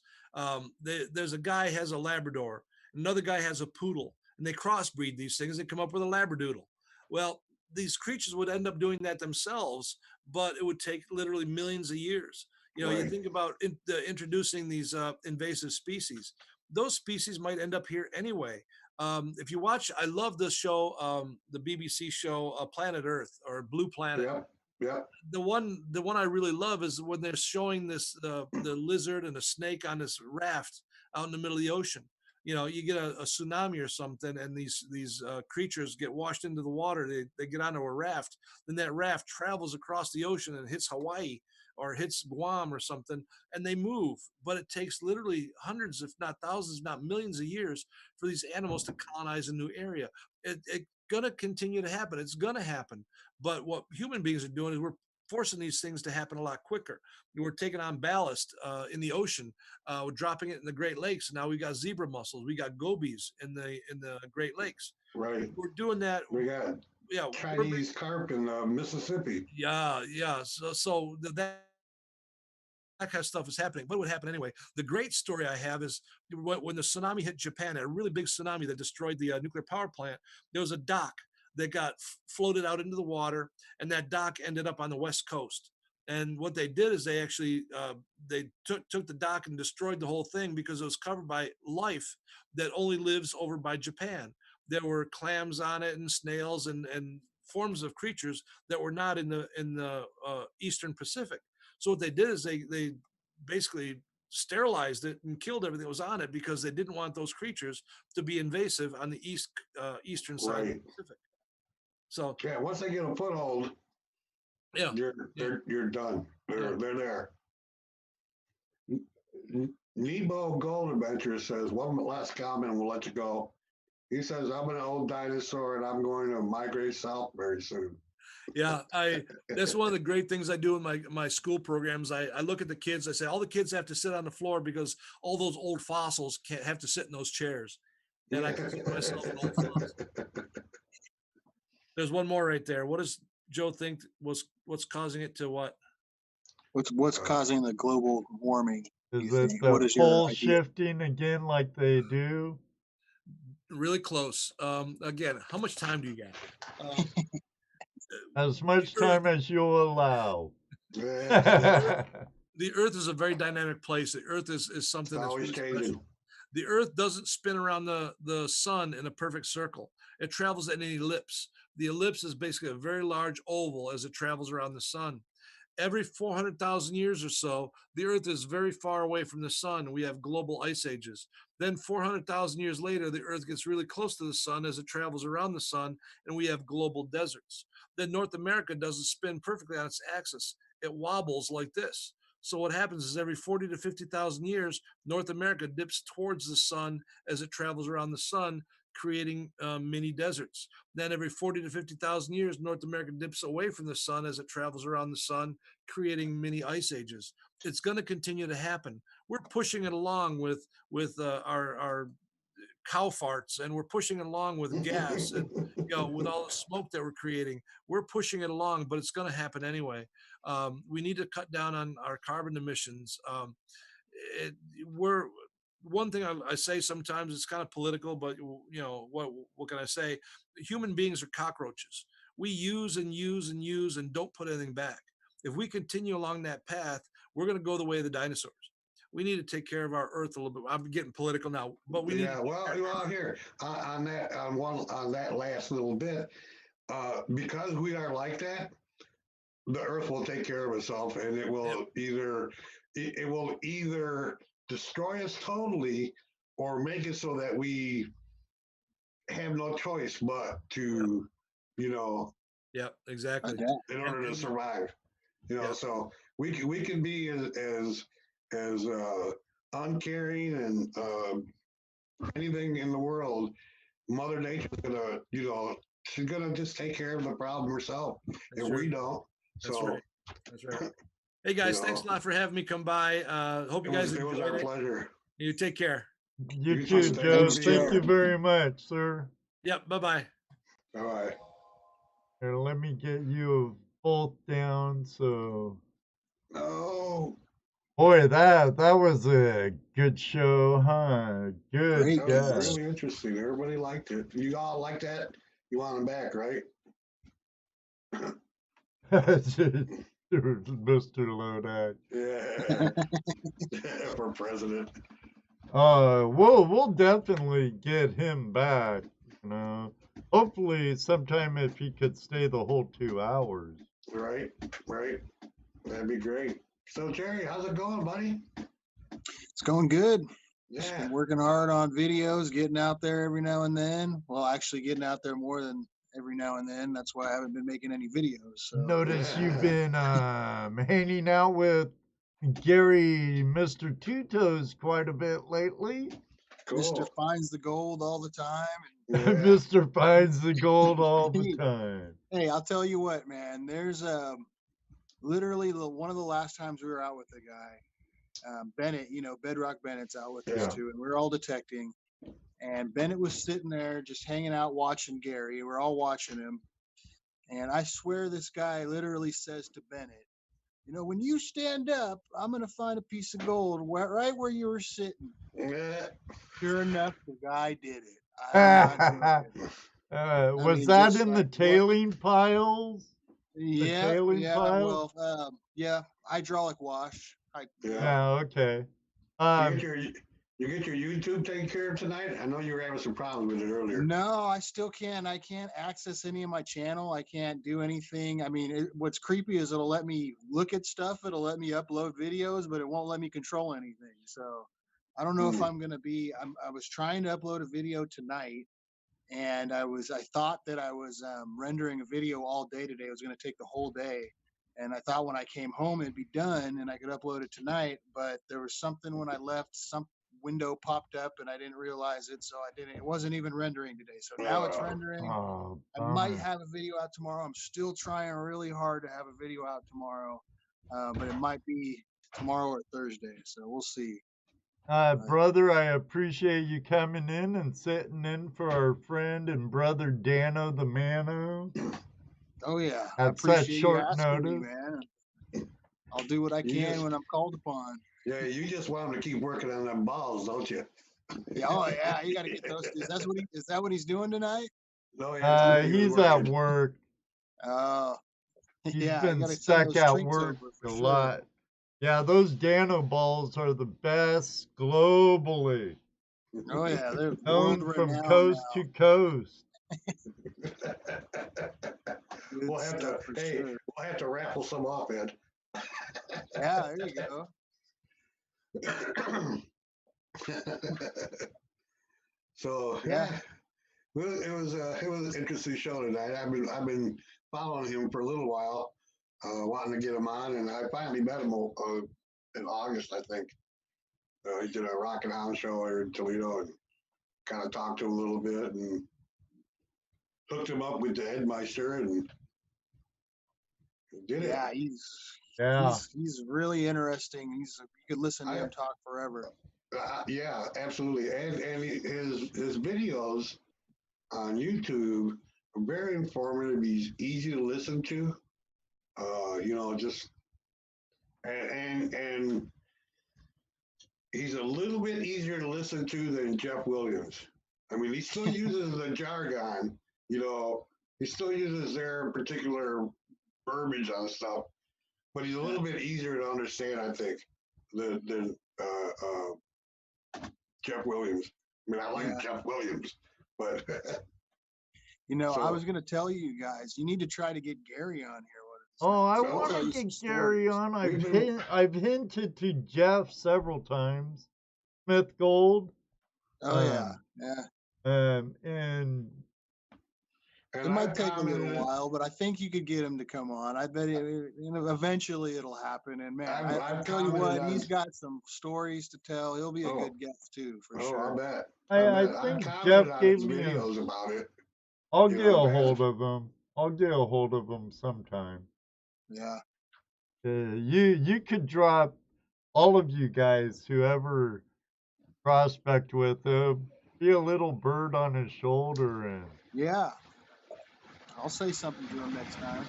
There's a guy has a Labrador, another guy has a poodle, and they crossbreed these things. They come up with a Labradoodle. Well, these creatures would end up doing that themselves, but it would take literally millions of years. You Right. think about introducing these invasive species. Those species might end up here anyway. If you watch, I love this show, the BBC show Planet Earth or Blue Planet. Yeah. Yeah. The one I really love is when they're showing this the lizard and a snake on this raft out in the middle of the ocean. You get a tsunami or something, and these creatures get washed into the water. They get onto a raft, then that raft travels across the ocean and hits Hawaii or hits Guam or something, and they move. But it takes literally hundreds, if not thousands, if not millions of years for these animals to colonize a new area. It's gonna continue to happen. It's gonna happen. But what human beings are doing is we're forcing these things to happen a lot quicker. We're taking on ballast in the ocean. We're dropping it in the Great Lakes. Now we got zebra mussels. We got gobies in the Great Lakes. Right. We're doing that. We got Yeah, Chinese carp in Mississippi. yeah. So that kind of stuff is happening. But it would happen anyway. The great story I have is when the tsunami hit Japan, a really big tsunami that destroyed the nuclear power plant. There was a dock that got floated out into the water, and that dock ended up on the west coast. And what they did is they actually they took the dock and destroyed the whole thing because it was covered by life that only lives over by Japan. There were clams on it and snails and forms of creatures that were not in the Eastern Pacific. So what they did is they basically sterilized it and killed everything that was on it because they didn't want those creatures to be invasive on the eastern side of the Right. Pacific. So Yeah. Once they get a foothold, yeah, yeah, you're done. yeah. They're there. Nebo Gold Adventure says one last comment and we'll let you go. He says, I'm an old dinosaur and I'm going to migrate south very soon. Yeah, that's one of the great things I do in my school programs. I look at the kids, I say all the kids have to sit on the floor because all those old fossils can't have to sit in those chairs. And I consider myself an old fossil. There's one more right there. What does Joe think what's causing it to what? What's causing the global warming? Is You it think? the What is your pole idea? shifting again like they do? Really close. Again, how much time do you got? As much time as you'll allow. Yeah, The Earth is a very dynamic place. The Earth is something it's that's always really changing. special. The Earth doesn't spin around the sun in a perfect circle. It travels in an ellipse. The ellipse is basically a very large oval as it travels around the sun. Every 400,000 years or so, the Earth is very far away from the sun. We have global ice ages. Then 400,000 years later, the Earth gets really close to the sun as it travels around the sun, and we have global deserts. Then North America doesn't spin perfectly on its axis. It wobbles like this. So what happens is every 40 to 50,000 years, North America dips towards the sun as it travels around the sun, creating mini deserts. Then every 40 to 50,000 years, North America dips away from the sun as it travels around the sun, creating mini ice ages. It's going to continue to happen. We're pushing it along with our cow farts, and we're pushing it along with gas, and with all the smoke that we're creating. We're pushing it along, but it's going to happen anyway. We need to cut down on our carbon emissions. it, we're One thing I say sometimes, it's kind of political, but what can I say? Human beings are cockroaches. We use and use and use and don't put anything back. If we continue along that path, we're going to go the way of the dinosaurs. We need to take care of our Earth a little bit. I'm getting political now, but we need. Yeah, well, here on that last little bit, because we are like that, the Earth will take care of itself, and it will either destroy us totally, or make it so that we have no choice but to, Yeah, exactly. in order to survive. Yeah. So we can be as uncaring and anything in the world. Mother Nature's gonna, she's gonna just take care of the problem herself if we don't. That's So right. That's right. Hey guys, thanks a lot for having me come by. Hope you guys it was enjoyed our it. pleasure. You take care. You You too, too. Joe. Thanks, Thank Joe. you very much, sir. Yep. Bye bye. All right. Here, let me get you both down. So, Oh, boy, that was a good show, huh? Good Great. that was guy. really interesting. Everybody liked it. You all like that? You want them back, right? Mr. Lodak. Yeah. For president. We'll definitely get him back. Hopefully sometime if he could stay the whole 2 hours. Right. That'd be great. So Jerry, how's it going, buddy? It's going good. Just Yeah. been working hard on videos, getting out there every now and then. Well, actually getting out there more than every now and then. That's why I haven't been making any videos. So Notice you've been hanging out with Gary, Mr. Two Toes, quite a bit lately. Cool. Mr. finds the gold all the time. Yeah. Mr. finds the gold all the time. Hey, I'll tell you what, man. There's literally one of the last times we were out with the guy, Bennett. Bedrock Bennett's out with us too, and we're all detecting. And Bennett was sitting there just hanging out watching Gary. We're all watching him. And I swear this guy literally says to Bennett, when you stand up, I'm going to find a piece of gold right where you were sitting. Yeah. Sure enough, the guy did it. I'm not joking. Was that in the tailing piles? Yeah, tailing pile? well, hydraulic wash. Yeah, okay. You get your YouTube taken care of tonight? I know you were having some problems with it earlier. No, I still can't. I can't access any of my channel. I can't do anything. I mean, what's creepy is it'll let me look at stuff. It'll let me upload videos, but it won't let me control anything. So I don't know if I'm going to be, I was trying to upload a video tonight, and I thought that I was rendering a video all day today. It was going to take the whole day. And I thought when I came home, it'd be done and I could upload it tonight. But there was something when I left, window popped up and I didn't realize it, so it wasn't even rendering today. So now it's rendering. Oh, I might bummer. have a video out tomorrow. I'm still trying really hard to have a video out tomorrow, but it might be tomorrow or Thursday. So we'll see. Brother, I appreciate you coming in and sitting in for our friend and brother Dano the Mano Oh yeah, I at such appreciate you short asking me, notice. man. I'll do what I You can just- when I'm called upon. Yeah, you just want him to keep working on them balls, don't you? Yeah, oh yeah, you got to get those. Is that what he's doing tonight? No, yeah, He's at work. Oh, He's yeah, you been got to send stuck those at trinks work over a for sure. lot. Yeah, those Dano balls are the best globally. Oh yeah, they're Known world from renowned coast now. to coast. Good We'll have stuff to. for Hey, sure. we'll have to raffle some off, Ed. Yeah, there you go. So Yeah. yeah, well, it was an interesting show tonight. I've been following him for a little while, wanting to get him on, and I finally met him in August, I think. He did a Rock and Hound show here in Toledo, and kind of talked to him a little bit, and hooked him up with the Headmeister, and did it. Yeah, Yeah. he's really interesting. You could listen to I- him talk forever. Yeah, absolutely. And his videos on YouTube are very informative. He's easy to listen to. Just and he's a little bit easier to listen to than Jeff Williams. I mean, he still uses the jargon. He still uses their particular verbiage on stuff, but he's a little bit easier to understand, I think, than Jeff Williams. I mean, I like Jeff Williams, but I was going to tell you guys, you need to try to get Gary on here. Oh, I I'll want tell to you get some Gary stories. on. I've hinted to Jeff several times. Smith Gold. Oh yeah. And It might take a little while, but I think you could get him to come on. I bet eventually it'll happen. And man, I tell you what, he's got some stories to tell. He'll be a good guest too, for sure. I'll bet. I think Jeff gave me videos about it. I'll get a hold of him. I'll get a hold of him sometime. Yeah. You could drop, all of you guys, whoever prospect with him, be a little bird on his shoulder, and yeah, I'll say something to him next time.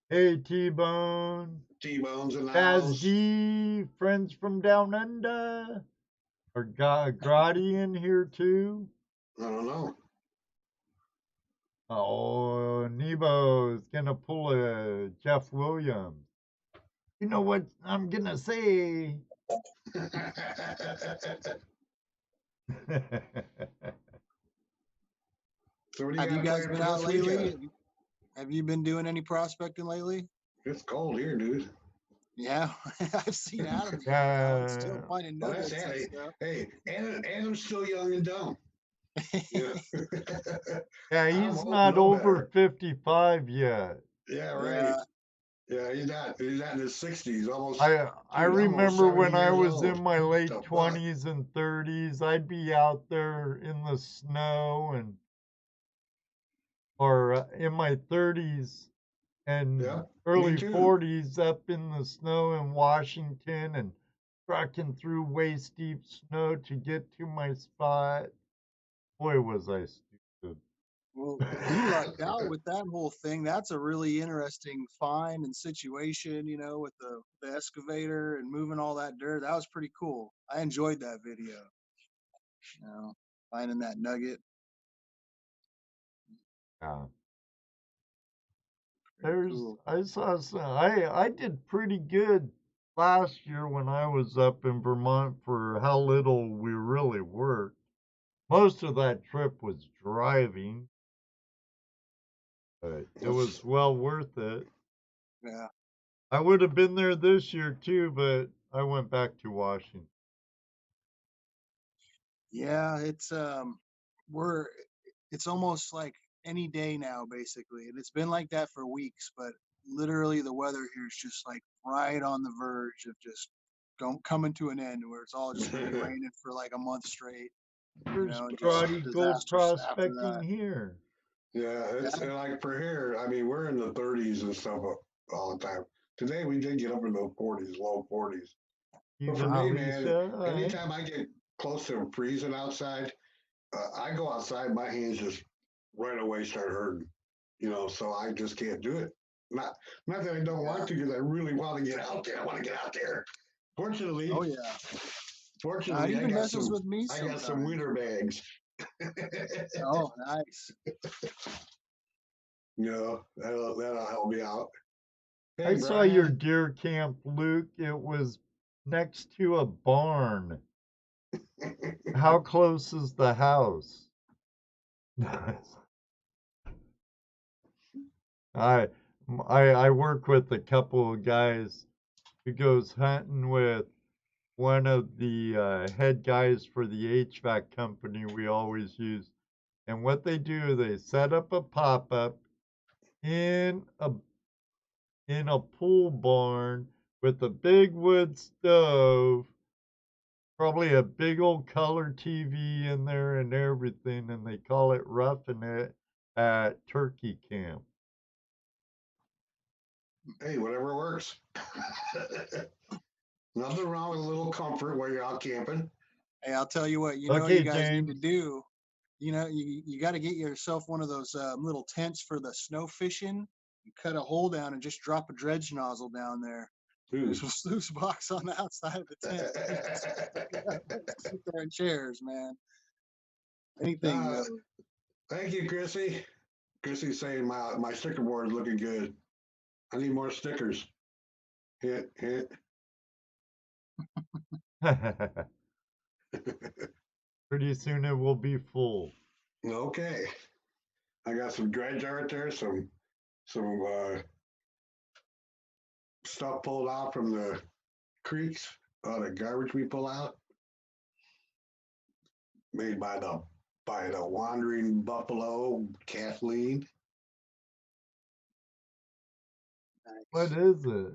Hey, T-Bone. T-Bone's in the Baz house. D, friends from down under. Or Grotty in here too? I don't know. Oh, Nebo's gonna pull a Jeff Williams. You know what I'm gonna say? So what do Have you guys planned been for out this lately? weekend? Have you been doing any prospecting lately? It's cold here, dude. Yeah, I've seen Adam. Still finding Well, nuggets that's and Andy. stuff. Hey, Adam's still young and dumb. Yeah, Yeah, I'm he's old, not no over better. 55 yet. Yeah, right. Yeah, he's not in his 60s, almost. I Dude, almost remember when 70 I years was old. in my late The fuck? 20s and 30s, I'd be out there in the snow or in my 30s and Yeah, early me too. 40s up in the snow in Washington and trucking through waist deep snow to get to my spot. Boy, was I stupid. Well, you lucked out with that whole thing. That's a really interesting find and situation, with the excavator and moving all that dirt. That was pretty cool. I enjoyed that video. Finding that nugget. Yeah. Very cool. I saw some, I did pretty good last year when I was up in Vermont for how little we really worked. Most of that trip was driving, but it was well worth it. Yeah. I would have been there this year too, but I went back to Washington. Yeah, it's almost like any day now, basically. And it's been like that for weeks, but literally the weather here is just like right on the verge of just don't coming to an end where it's all just going to be raining for like a month straight. There's And just karate gold disasters after prospecting that. here. Yeah, it's like for here. I mean, we're in the 30s and stuff all the time. Today we did get up in the 40s, low 40s. But for Even me, Lisa, man, anytime I get close to freezing outside, I go outside, my hands just right away start hurting. So I just can't do it. Not that I don't want to, because I really want to get out there. I want to get out there. Fortunately, Oh yeah. fortunately, It I even got messes some. with me I got some sometimes. winter bags. Oh, nice. That'll help me out. I Hey, saw your Brian. deer camp, Luke. It was next to a barn. How close is the house? I I work with a couple of guys who goes hunting with one of the head guys for the HVAC company we always use. And what they do, they set up a pop-up in a pool barn with a big wood stove, probably a big old color TV in there and everything, and they call it roughing it at turkey camp. Hey, whatever works. Nothing wrong with a little comfort while you're out camping. Hey, I'll tell you what, Okay, you guys need to James. do. You got to get yourself one of those little tents for the snow fishing. You cut a hole down and just drop a dredge nozzle down there. There's a sluice box on the outside of the tent. Sit there in chairs, man. Anything really. Thank you, Chrissy. Chrissy's saying my sticker board is looking good. I need more stickers. Hit. Pretty soon it will be full. Okay. I got some dredge art there, some stuff pulled out from the creeks, the garbage we pull out, made by the wandering buffalo, Kathleen. What is it?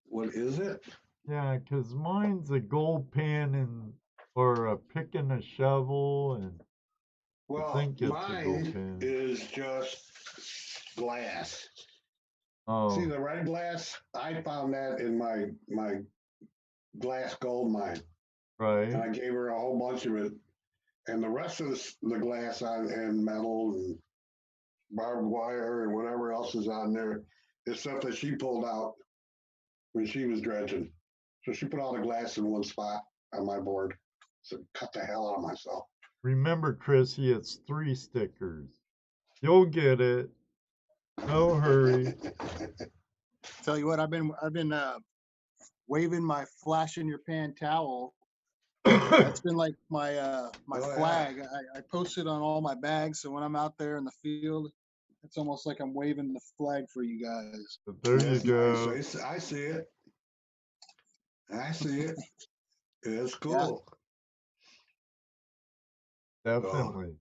What is it? Yeah, 'cause mine's a gold pan or a pick and a shovel, and I Well, think it's a gold mine pan. is just glass. See Oh, the red glass? I found that in my glass gold mine, and right. I gave her a whole bunch of it. And the rest of the glass and metal and barbed wire and whatever else is on there is stuff that she pulled out when she was dredging. So she put all the glass in one spot on my board. So cut the hell out of myself. Remember, Chrissy, it's 3 stickers. You'll get it. No hurry. Tell you what, I've been waving my flash in your pan towel. That's been like my flag. I post it on all my bags, so when I'm out there in the field, it's almost like I'm waving the flag for you guys. But there you go. Nice. I see it. I see it. It's Yeah. cool. Definitely.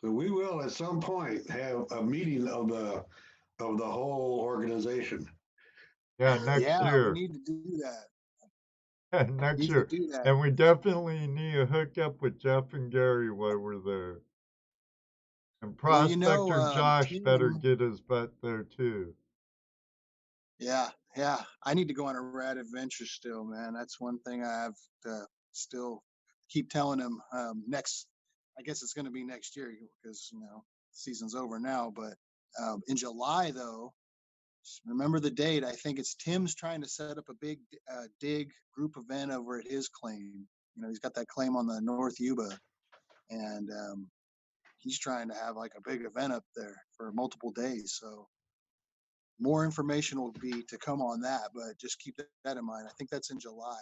So we will at some point have a meeting of the whole organization. Yeah, next Yeah, we year. need to do that. Next Need year. to do that. And we definitely need to hook up with Jeff and Gary while we're there. And Well, Prospector Josh better Tim, get his butt there too. yeah, I need to go on a rad adventure still, man. That's one thing I have to still keep telling him. I guess it's going to be next year because season's over now. But in July, though, remember the date. I think it's Tim's trying to set up a big dig group event over at his claim. He's got that claim on the North Yuba, and he's trying to have like a big event up there for multiple days. So more information will be to come on that, but just keep that in mind. I think that's in July.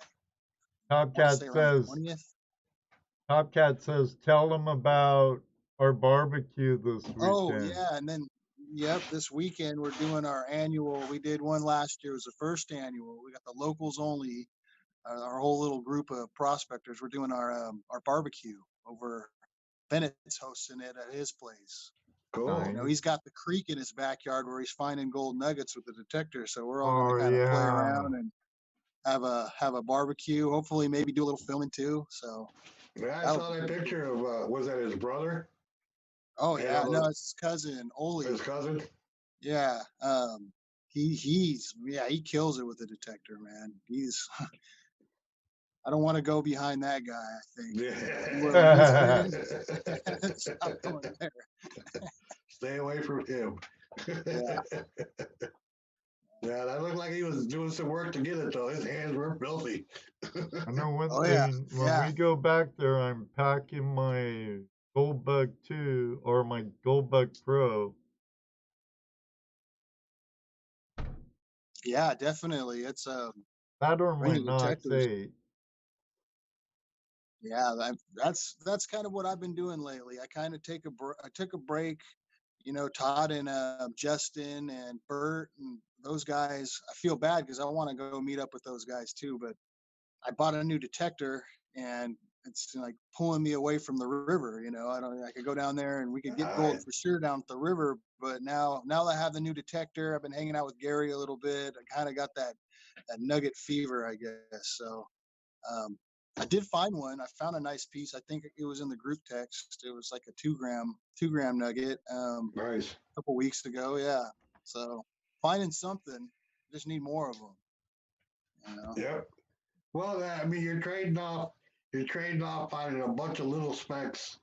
I want to Topcat say around the says 20th. Topcat says tell them about our barbecue this Oh weekend. yeah, and then this weekend we're doing our annual. We did one last year. It was the first annual. We got the locals only. Our whole little group of prospectors. We're doing our barbecue over. Bennett's hosting it at his place. Cool. You know, he's got the creek in his backyard where he's finding gold nuggets with the detector. So we're all Oh, going to kind of play yeah. around and have a barbecue. Hopefully, maybe do a little filming too. So Yeah, I that'll saw be that pretty picture of was that his brother? Oh And yeah, all no, those- it's his cousin Oli. his cousin. Yeah, he kills it with the detector, man. He's I don't want to go behind that guy. I think where he's been, stop going there. Stay away from him. Yeah. Yeah, that looked like he was doing some work to get it though. His hands were filthy. I know one Oh yeah, thing. When yeah. we go back there, I'm packing my Gold Bug 2 or my Gold Bug Pro. Yeah, definitely. It's That or my bringing Knox detectors. 8. Yeah, that's kind of what I've been doing lately. I kind of I took a break. You know, Todd and Justin and Bert and those guys. I feel bad because I want to go meet up with those guys too. But I bought a new detector and it's like pulling me away from the river. You know, I could go down there and we could get gold for sure down at the river. But now that I have the new detector, I've been hanging out with Gary a little bit. I kind of got that nugget fever, I guess. So I did find one. I found a nice piece. I think it was in the group text. It was like a 2 gram nugget. Nice. A couple weeks ago. Yeah. So finding something, just need more of them. You know? Yep. Well, I mean, you're trading off finding a bunch of little specks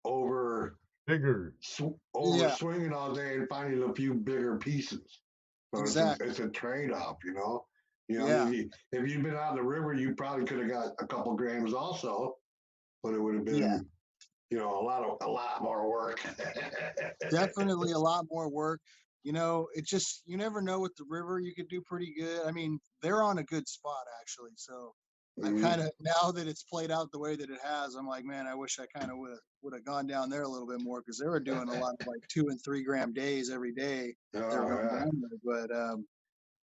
over Bigger. Yeah. swinging all day and finding a few bigger pieces. So Exactly. it's a trade-off, you know. Yeah. If you'd been out in the river, you probably could have got a couple grams also, but it would have Yeah. been, a lot more work. Definitely a lot more work. You know, it just, you never know with the river, you could do pretty good. I mean, they're on a good spot actually. So I kind of, now that it's played out the way that it has, I'm like, man, I wish I kind of would have gone down there a little bit more because they were doing a lot of like 2 and 3 gram days every day. They were going down there.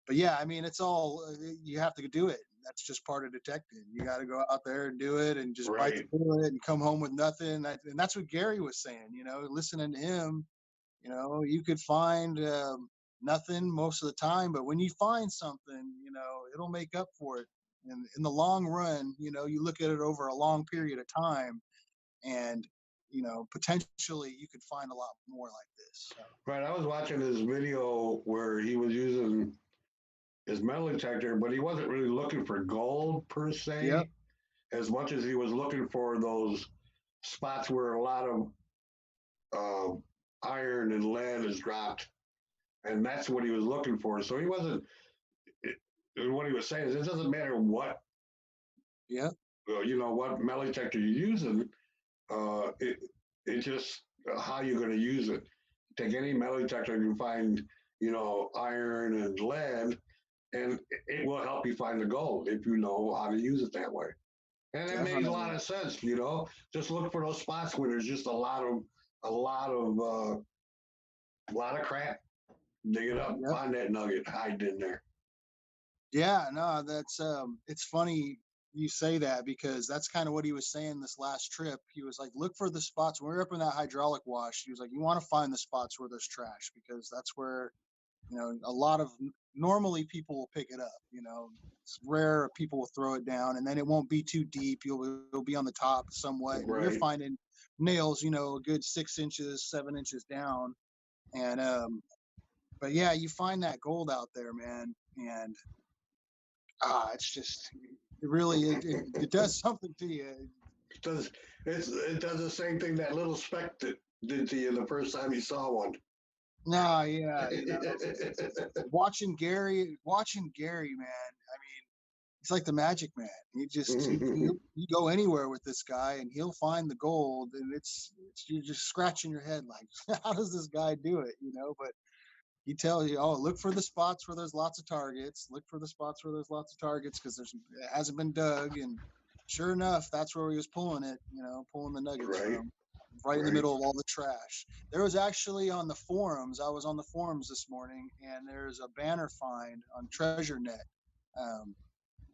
But yeah, I mean, it's all, you have to do it. That's just part of detecting. You got to go out there and do it and just bite the bullet and come home with nothing. And that's what Gary was saying, you know, listening to him, you know, you could find nothing most of the time, but when you find something, you know, it'll make up for it. And in the long run, you know, you look at it over a long period of time and, you know, potentially you could find a lot more like this. So. Right. I was watching this video where he was using his metal detector, but he wasn't really looking for gold per se, as much as he was looking for those spots where a lot of iron and lead is dropped, and that's what he was looking for. So he wasn't. What he was saying is, it doesn't matter what, what metal detector you're using. It's just how you're going to use it. Take any metal detector, you can find, iron and lead, and it will help you find the gold if you know how to use it that way. And it makes a lot of sense, Just look for those spots where there's just a lot of crap. Dig it up, find that nugget, hide in there. Yeah, no, that's it's funny you say that because that's kind of what he was saying this last trip. He was like, look for the spots when we're up in that hydraulic wash. He was like, you want to find the spots where there's trash because that's where, you know, a lot of normally people will pick it up. You know, it's rare people will throw it down and then it won't be too deep. You'll be on the top somewhat. And you're finding nails, you know, a good 6 inches, 7 inches down. And but yeah, you find that gold out there, man. And it's just it does something to you. It does the same thing that little speck did to you the first time you saw one. No, yeah, you know, watching Gary, man. I mean, he's like the magic man. He just you go anywhere with this guy, and he'll find the gold, and it's you're just scratching your head like, how does this guy do it? You know, but he tells you, oh, look for the spots where there's lots of targets. Look for the spots where there's lots of targets because it hasn't been dug. And sure enough, that's where he was pulling it, you know, pulling the nuggets from, right in the middle of all the trash. There was actually on the forums, I was on the forums this morning, and there's a banner find on TreasureNet.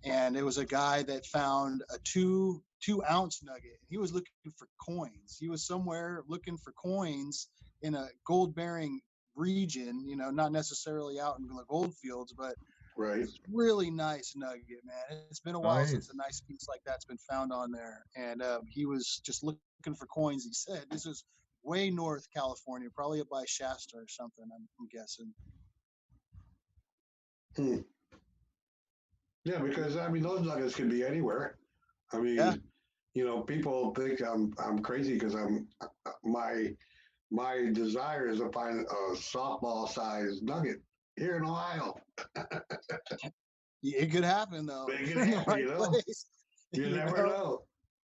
And it was a guy that found a two ounce nugget. He was looking for coins. He was somewhere looking for coins in a gold bearing region, not necessarily out in the gold fields, but Right. it's really nice nugget, man. It's been a while since a Nice. nice piece like that's been found on there. And he was just looking for coins. He said this is way north California, probably up by Shasta or something, I'm guessing. Yeah, because I mean, those nuggets could be anywhere. I mean, Yeah. People think I'm crazy because my desire is to find a softball sized nugget here in Ohio. It could happen though. It If could you're in the happen, right place. You never know.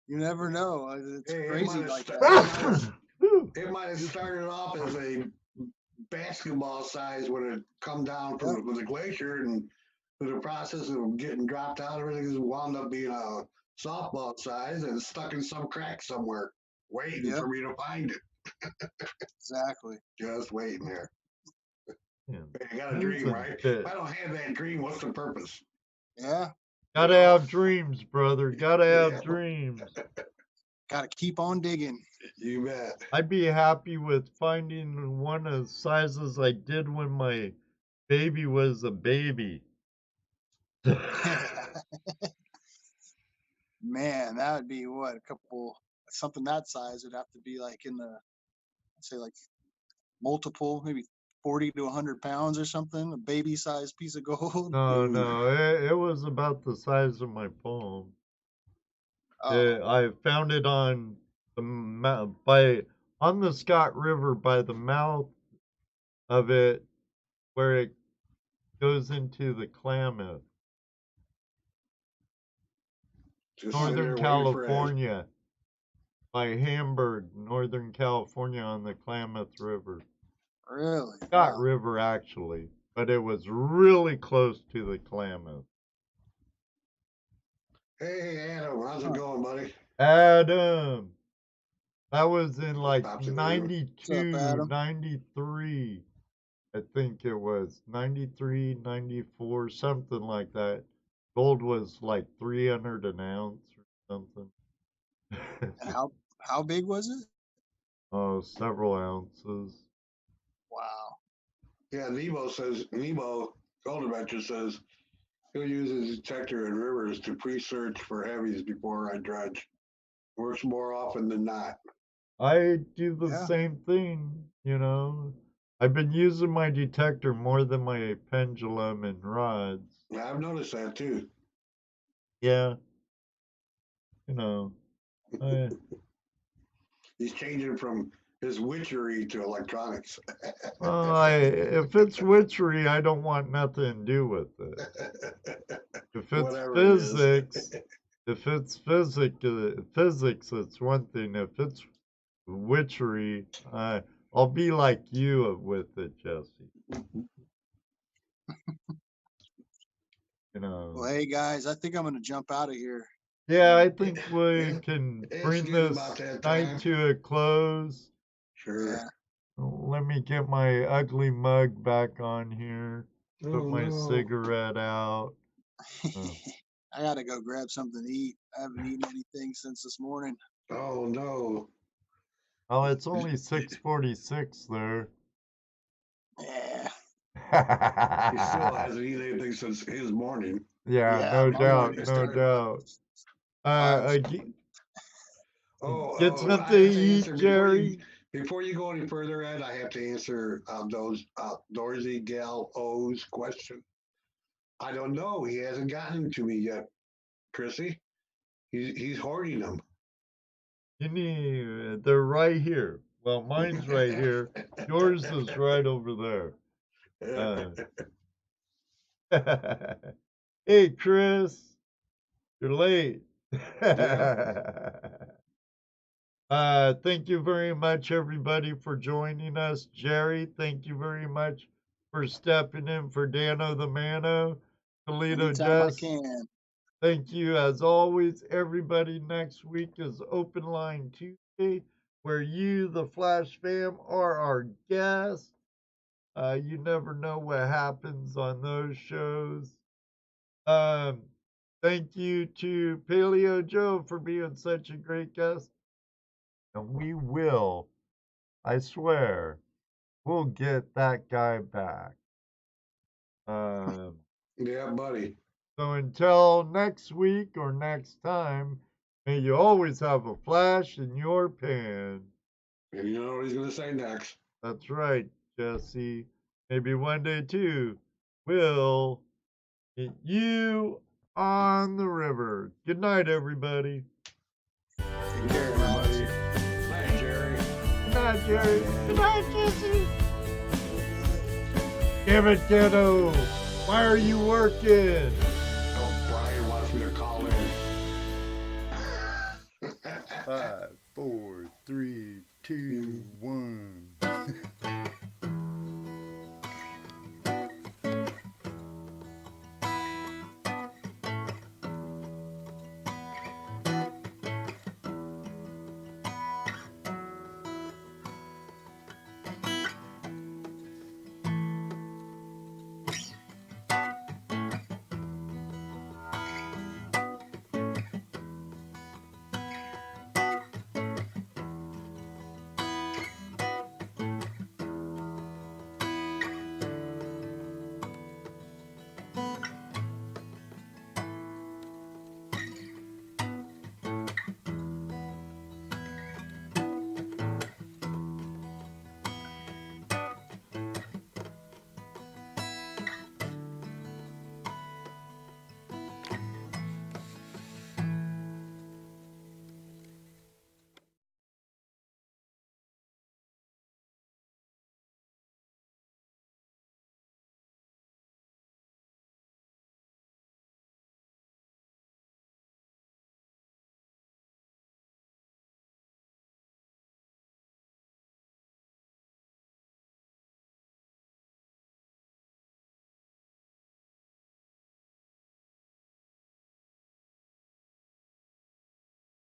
You never know. It's Hey, crazy like that. It might have started off as a basketball size when it come down from the glacier, and through the process of getting dropped out, everything has wound up being a softball size and stuck in some crack somewhere, waiting for me to find it. Exactly. Just waiting there. Yeah. Hey, I got a dream, right? If I don't have that dream, what's the purpose? Yeah. Gotta have dreams, brother. Gotta have dreams. Gotta keep on digging. You bet. I'd be happy with finding one of the sizes I did when my baby was a baby. Man, that would be what, something that size would have to be like in the, I'd say like multiple, maybe 40 to 100 pounds or something, a baby sized piece of gold. No, it was about the size of my palm. Oh, I found it on on the Scott River by the mouth of it, where it goes into the Klamath, Just sitting there Northern waiting for California, by Hamburg, Northern California, on the Klamath River. really? Scott Wow. River, actually, but it was really close to the Klamath. Hey, Adam, how's it going, buddy? Adam, that was in like Pops in 92, What's up, Adam? 93. I think it was 93, 94, something like that. Gold was like 300 an ounce or something. And how big was it? Oh, several ounces. Wow. Yeah, Nebo Gold Adventure says he'll use his detector in rivers to pre-search for heavies before I dredge. Works more often than not. I do the Yeah. same thing, I've been using my detector more than my pendulum and rods. I've noticed that too. Yeah. I, He's changing from his witchery to electronics. if it's witchery, I don't want nothing to do with it. If it's Whatever it is. physics, it's one thing. If it's witchery, I'll be like you with it, Jesse. Well, hey guys, I think I'm gonna jump out of here. Yeah, I think we can It's bring getting this about that night time. to a close. Sure. Yeah. Let me get my ugly mug back on here. Put my cigarette out. I gotta go grab something to eat. I haven't eaten anything since this morning. Oh no. Oh, it's only 6:46 there. Yeah. He still hasn't eaten anything since his morning. Yeah, no my doubt, morning no started doubt. Get I something have to to eat, answer Jerry. Before you go any further, Ed, I have to answer those Outdoorsy Gal O's question. I don't know. He hasn't gotten to me yet, Chrissy. He's hoarding them. They're right here. Well, mine's right here. Yours is right over there. Hey, Chris, you're late. Thank you very much, everybody, for joining us. Jerry, thank you very much for stepping in for Dano the Mano. Toledo Anytime I Jess, can. thank you. As always, everybody, next week is Open Line Tuesday, where you, the Flash fam, are our guest. You never know what happens on those shows. Thank you to Paleo Joe for being such a great guest. And we will, I swear, we'll get that guy back. Yeah, buddy. So until next week or next time, may you always have a flash in your pan. And you know what he's going to say next. That's right, Jesse. Maybe one day too, we'll meet you on the river. Good night, everybody. Take care, everybody. Night, Jerry. Good night, Jerry. Good night, Jesse. Damn it, kiddo. Why are you working? Oh, Brian wants me to call in. 5, 4, 3, 2, 1.